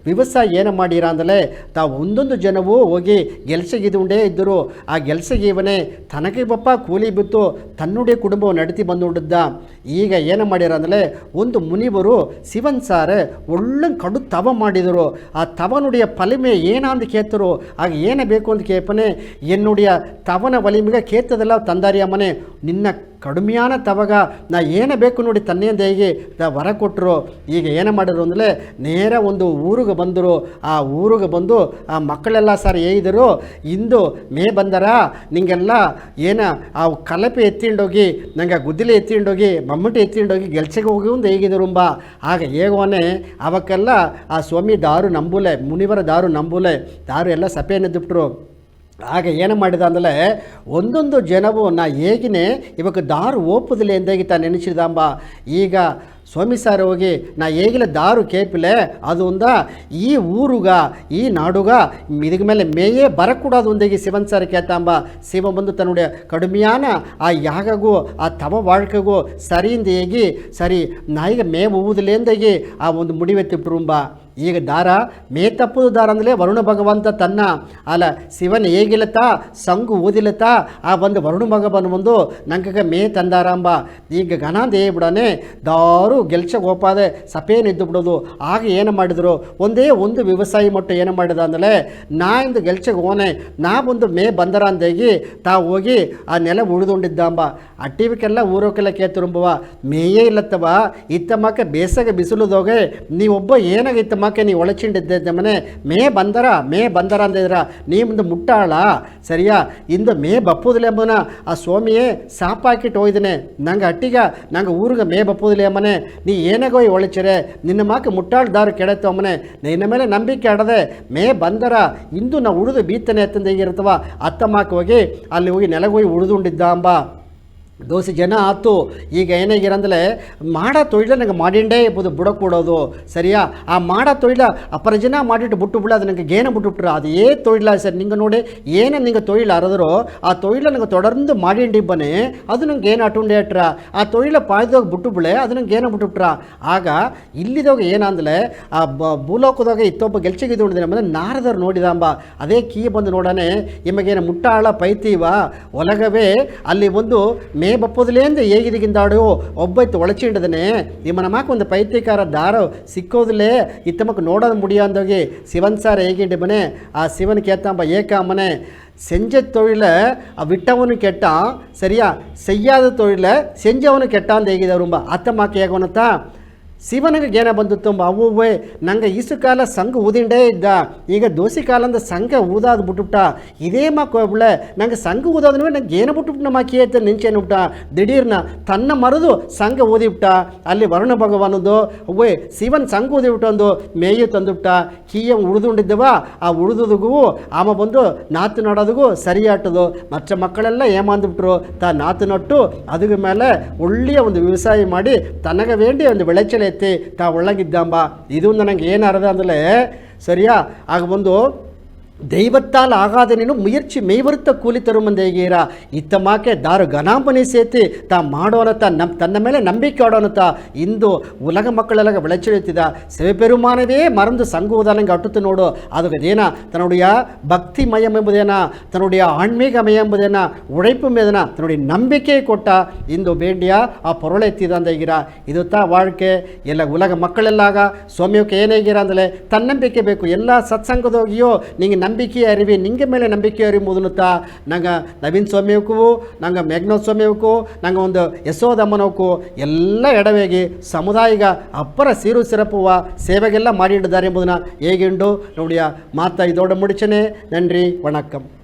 ವ್ಯವಸಾಯ ಏನು ಮಾಡಿರ ಅಂದಲೇ ತಾವು ಒಂದೊಂದು ಜನವು ಹೋಗಿ ಗೆಲ್ಸಗಿದುಂಡೇ ಇದ್ದರು. ಆ ಗೆಲ್ಸಗೀವನೇ ತನಗೆ ಬಪ್ಪ ಕೂಲಿ ಬಿತ್ತು ತನ್ನುடைய ಕುಟುಂಬವು ನಡತಿ ಬಂದುಂಡಿದ್ದ. ಈಗ ಏನು ಮಾಡ್ಯಾರ ಅಂದರೆ ಒಂದು ಮುನಿವರು ಶಿವನ್ ಸಾರೆ ಒಳ್ಳೆ ಕಡು ತವ ಮಾಡಿದರು. ಆ ತವನುடைய ಪಲಿಮೆ ಏನಂದು ಕೇತರು. ಆಗ ಏನು ಬೇಕು ಅಂತ ಕೇಪನೆ ಎನ್ನುடைய ತವನ ಒಲಿಮೆಗೆ ಕೇತದೆಲ್ಲ ತಂದಾರಿ ಅಮ್ಮನೆ ನಿನ್ನ ಕಡಿಮೆಯಾನ ತವಾಗ ನಾ ಏನು ಬೇಕು ನೋಡಿ ತನ್ನೇಂದ ಹೇಗೆ ವರ ಕೊಟ್ಟರು. ಈಗ ಏನು ಮಾಡಿದ್ರು ಅಂದರೆ ನೇರ ಒಂದು ಊರಿಗೆ ಬಂದರು. ಆ ಊರಿಗೆ ಬಂದು ಆ ಮಕ್ಕಳೆಲ್ಲ ಸರ್ ಏಯಿದರು ಇಂದು ಮೇ ಬಂದರ ನಿಂಗೆಲ್ಲ ಏನ ಆ ಕಲಪೆ ಎತ್ತಿಂಡೋಗಿ ನಂಗೆ ಗುದ್ದಿಲೆ ಎತ್ತಿಂಡೋಗಿ ಮಮ್ಮಟಿ ಎತ್ತಿಂಡೋಗಿ ಗೆಲ್ಸಗೆ ಹೋಗಿ ಒಂದು ಹೇಗಿದರುಂಬ. ಆಗ ಹೇಗೋನೆ ಅವಕ್ಕೆಲ್ಲ ಆ ಸ್ವಾಮಿ ದಾರು ನಂಬುಲೆ ಮುನಿವರ ದಾರು ನಂಬುಲೆ ದಾರು ಎಲ್ಲ ಸಪೇನೆದ್ದುಬಿಟ್ರು. ಆಗ ಏನು ಮಾಡಿದ ಅಂದರೆ ಒಂದೊಂದು ಜನವು ನಾ ಹೇಗಿನೇ ಇವಾಗ ದಾರು ಓಪುದಿಲ್ಲ ಎಂದಾಗಿ ತಾನು ನೆನೆಸಿದಂಬ. ಈಗ ಸ್ವಾಮಿ ಸಾರ್ ಹೋಗಿ ನಾ ಹೇಗಿಲ್ಲ ದಾರು ಕೇಪಿಲೆ ಅದು ಒಂದ ಈ ಊರುಗ ಈ ನಾಡುಗ ಇದಕ್ಕೆ ಮೇಲೆ ಮೇಯೇ ಬರಕೂಡದು ಒಂದಾಗಿ ಶಿವನ್ ಸಾರ್ ಕೇತಾಂಬ. ಶಿವ ಬಂದು ತನ್ನುடைய ಕಡಿಮೆಯಾನ ಆ ಯಾಗಗೂ ಆ ತವ வாழ்க்கைಗೂ ಸರಿಯಿಂದ ಹೇಗಿ ಸರಿ ನಾಯಿಗೆ ಮೇ ಹೋಗುವುದಿಲ್ಲ ಎಂದಾಗಿ ಆ ಒಂದು ಮುಡಿವೆತ್ತಿಬಿಟ್ರುಂಬ. ಈಗ ದಾರ ಮೇ ತಪ್ಪುದು ದಾರ ಅಂದರೆ ವರುಣ ಭಗವಂತ ತನ್ನ ಅಲ್ಲ ಶಿವನ್ ಹೇಗಿಲ್ಲತ್ತಾ ಸಂಗು ಓದಿಲ್ಲತ್ತಾ ಆ ಒಂದು ವರುಣ ಭಗವನ್ ಬಂದು ನಂಗೆ ಮೇ ತಂದಾರಂಬ. ಈಗ ಘನಾಂದ ಬಿಡನೆ ದಾರು ಗೆಲ್ಚ ಹೋಪಾದೆ ಸಪೇನಿದ್ದು ಬಿಡೋದು. ಆಗ ಏನು ಮಾಡಿದರು ಒಂದೇ ಒಂದು ವ್ಯವಸಾಯಿ ಮಟ್ಟ ಏನು ಮಾಡಿದ ಅಂದರೆ ನಾ ಇಂದು ಗೆಲ್ಚಗೆ ಹೋನೆ ನಾ ಬಂದು ಮೇ ಬಂದರ ಅಂದೇಗಿ ತಾ ಹೋಗಿ ಆ ನೆಲ ಉಳಿದುಕೊಂಡಿದ್ದಾಂಬ. ಅಟ್ಟಿವಕ್ಕೆಲ್ಲ ಊರೋಕ್ಕೆಲ್ಲ ಕೇತುರುಂಬವ ಮೇಯೇ ಇಲ್ಲತ್ತವ ಇತ್ತಮ್ಮಕ್ಕೆ ಬೇಸಗೆ ಬಿಸಿಲುದೋಗೆ ನೀವೊಬ್ಬ ಏನಾಗ ಇತ್ತಮ್ಮಕ್ಕೆ ನೀ ಒಳಚಿಂಡಿದ್ದ ಮನೆ ಮೇ ಬಂದರ ಅಂದಿದ್ರ ನೀ ಮುಂದೆ ಮುಟ್ಟಾಳ ಸರಿಯಾ ಇಂದು ಮೇ ಬಪ್ಪುದಿಲ್ಲ ಎಂಬನ ಆ ಸ್ವಾಮಿಯೇ ಸಾಪಾಕಿಟ್ಟು ಹೋಯ್ದನೆ ನಂಗೆ ಅಟ್ಟಿಗ ನಂಗೆ ಊರಿಗೆ ಮೇ ಬಪ್ಪುದಿಲ್ಲ ಎಂಬನೆ ನೀ ಏನಾಗೋಯ್ ಒಳಚಿರೆ ನಿನ್ನ ಮಾಕೆ ಮುಟ್ಟಾಳ್ದಾರು ಕೆಡತ್ತೆ ಅಮ್ಮನೆ ನಿನ್ನ ಮೇಲೆ ನಂಬಿಕೆ ಆಡದೆ ಮೇ ಬಂದರ ಇಂದು ನಾ ಉಳಿದು ಬೀತನೆ ಎತ್ತಂದ ಹೇಗಿರ್ತವ ಅತ್ತ ಮಾಕೆ ಹೋಗಿ ಅಲ್ಲಿ ಹೋಗಿ ನೆಲಗೋಗಿ ಉಳಿದುಂಡಿದ್ದ ಅಂಬ. ದೋಸೆ ಜನ ಆಯ್ತು. ಈಗ ಏನಾಗಿರಂದ್ರೆ ಮಾಡೋ ತೊಯ್ಲ ನಂಗೆ ಮಾಡಿಂಡೇ ಇರ್ಬೋದು ಬುಡಕೊಡೋದು ಸರಿಯಾ. ಆ ಮಾಡೋ ತೊಯ್ಲ ಅಪ್ಪರ ಜನ ಮಾಡಿಟ್ಟು ಬಿಟ್ಟು ಬಿಡ ಅದು ನನಗೆ ಗೇನ ಬಿಟ್ಟುಬಿಟ್ರು ಅದು ತೊಯ್ಲ ಸರ್ ನಿಂಗೆ ನೋಡಿ ಏನು ನಿಂಗೆ ತೊಯ್ಲ ಅರದ್ರು ಆ ತೊಯ್ಲ ನಂಗೆ ತೊಡರ್ದು ಮಾಡಿಂಡಿಬ್ಬನೇ ಅದು ನಂಗೆ ಏನು ಅಟುಂಡೆ ಅಟ್ರ ಆ ತೊಯ್ಲ ಪಾಯ್ದೋಗಿ ಬಿಟ್ಟು ಬಿಳೆ ಅದು ನಂಗೆ ಏನ ಬಿಟ್ಟುಬಿಟ್ರ. ಆಗ ಇಲ್ಲಿದೋಗ ಏನಂದ್ರೆ ಆ ಭೂಲೋಕದಾಗ ಇತ್ತೊಬ್ಬ ಗೆಲ್ಚಿಗಿದ್ದು ನೋಡಿದ್ರೆ ಅಂದರೆ ನಾರದರು ನೋಡಿದಂಬ ಅದೇ ಕೀ ಬಂದು ನೋಡನೆ ನಿಮಗೇನು ಮುಟ್ಟಾಳ ಪೈತೀವ ಒಲಗವೇ ಅಲ್ಲಿ ಒಂದು ಮೇ ಬಪ್ಪೋದಿಲೇಂದು ಹೇಗಿದಿಗಿಂದಾಡು ಒಬ್ಬೈತು ಒಳಚಿಂಡದನೆ ನಿಮ್ಮ ನಮಕ್ಕೆ ಒಂದು ಪೈತ್ಯಕಾರ ದಾರ ಸಿಕ್ಕೋದಿಲ್ಲೇ ಇತ್ತಮಕ್ಕೆ ನೋಡೋದು ಮುಡಿಯೋಂದೋಗಿ ಶಿವನ್ ಸಾರ್ ಹೇಗಿಂಡಿ ಮನೆ ಆ ಶಿವನ್ ಕೇತಂಬ ಏಕಾಮನೆ செஞ்ச தொழிலை விட்டவனு கேட்டான் சரியா, செய்யாத தொழிலை செஞ்சவனு கேட்டான் ಹೇಗಿದೆ ரொம்ப ಅತ್ತಮಾಕೆ ಹೇಗೋನತ್ತಾ ಶಿವನಿಗೆ ಜ್ಞಾನ ಬಂದಿತ್ತು ಅವ್ವೇ ನಂಗೆ ಈಸು ಕಾಲ ಸಂಘ ಊದಿಂಡೇ ಇದ್ದ ಈಗ ದೋಸೆ ಕಾಲಂದ ಸಂಘ ಊದಾದು ಬಿಟ್ಟುಬಿಟ್ಟ ಇದೇ ಮಕ್ಕಳೆ ನಂಗೆ ಸಂಘ ಊದಾದ್ರೆ ನಂಗೆ ಏನು ಬಿಟ್ಟುಬಿಟ್ಟು ನಮ್ಮ ಕೇತ ನಿಂಚೇನು ಬಿಟ್ಟ ದಿಢೀರ್ನ ತನ್ನ ಮರದು ಸಂಘ ಊದಿಬಿಟ್ಟ ಅಲ್ಲಿ ವರುಣ ಭಗವಾನದು ಅವ್ವೇ ಶಿವನ್ ಸಂಘ ಊದಿಬಿಟ್ಟೊಂದು ಮೇಯು ತಂದುಬಿಟ್ಟ ಕೀಯ ಉಳಿದುಂಡಿದ್ದವ ಆ ಉಳಿದುದಿಗೂ ಆಮ ಬಂದು ನಾತು ನೋಡೋದಿಗೂ ಸರಿಯಾಟದು ಮಚ್ಚ ಮಕ್ಕಳೆಲ್ಲ ಏಮಾಂದುಬಿಟ್ರು ನಾತು ನಟ್ಟು ಅದ್ರ ಮೇಲೆ ಒಳ್ಳೆಯ ಒಂದು ವ್ಯವಸಾಯ ಮಾಡಿ ತನಗೆ ವೇಂಡಿ ಒಂದು ಬೆಳೆಚಲೆ ಎತ್ತಿ ಒಳಗಿದ್ದಂಬ ಇದು ನನಗೆ ಏನು ಅರ್ಧ ಅಂದ್ರೆ ಸರಿಯಾ. ಆಗ ಬಂದು ದೈವತ್ತಾಲ್ ಆಗಾದ ನೀನು ಮುಯರ್ಚಿ ಮೇವೃತ್ತ ಕೂಲಿ ತರುಮಂದೇಗೀರ ಇತ್ತಮಾಕೆ ದಾರು ಗನಾಂಬನಿ ಸೇತಿ ಮಾಡೋನತ ತನ್ನ ಮೇಲೆ ನಂಬಿಕೆ ಆಡೋನತ ಇಂದು ಉಲಗ ಮಕ್ಕಳೆಲ್ಲ ಬೆಳೆಚೆಳುತ್ತಿದ್ದ ಶಿವಪೆರುಮಾನವೇ ಮರಂದು ಸಂಗುವುದನಂಗೆ ಅಟ್ಟುತ್ತು ನೋಡು ಅದು ಅದೇನ ತನ್ನುடைய ಭಕ್ತಿ ಮಯಂ ಎಂಬುದೇನ ತನ್ನುடைய ಆಣ್ಮೀಕಮಯ ಎಂಬುದೇನ ಉழைப்பு ಮೇದನ ತನ್ನುடைய ನಂಬಿಕೆ ಕೊಟ್ಟ ಇಂದು ಬೇಂಡಿಯ ಆ ಪೊರಳೆತ್ತಿದ ಅಂದೀರ ಇದು வாழ்க்கை ಎಲ್ಲ ಉಲಗ ಮಕ್ಕಳೆಲ್ಲಾಗ ಸೌಮ್ಯಕ್ಕೆ ಏನೇಗಿರ ಅಂದಲೆ ತನ್ನಂಬಿಕೆ ಬೇಕು ಎಲ್ಲ ಸತ್ಸಂಗದೋಗಿಯೋ ನಿಂಗೆ ನಂಬಿಕೆ ಅರಿವಿ ನಿಂಗೆ ಮೇಲೆ ನಂಬಿಕೆ ಅರಿವು ಮೊದಲುತ್ತಾ ನಂಗೆ ನವೀನ್ ಸ್ವಾಮಿಯವಕ್ಕೂ ನಂಗೆ ಮೇಘನೋ ಸ್ವಾಮಿಯವಕ್ಕೂ ನಂಗೆ ಒಂದು ಯಶೋದಮ್ಮನವಕ್ಕೂ ಎಲ್ಲ ಎಡವೇಗಿ ಸಮುದಾಯಿಗ ಅಪ್ಪರ ಸೀರು ಸಿರಪುವ ಸೇವೆಗೆಲ್ಲ ಮಾಡಿಟ್ಟಿದ್ದಾರೆ ಎಂಬುದನ್ನು ಹೇಗೆಂಡು ನೋಡಿಯ ಮಾತಾ ಇದೋಡ ಮುಡಿಚನೆ. ನನ್ರಿ ವಣಕ್ಕಂ.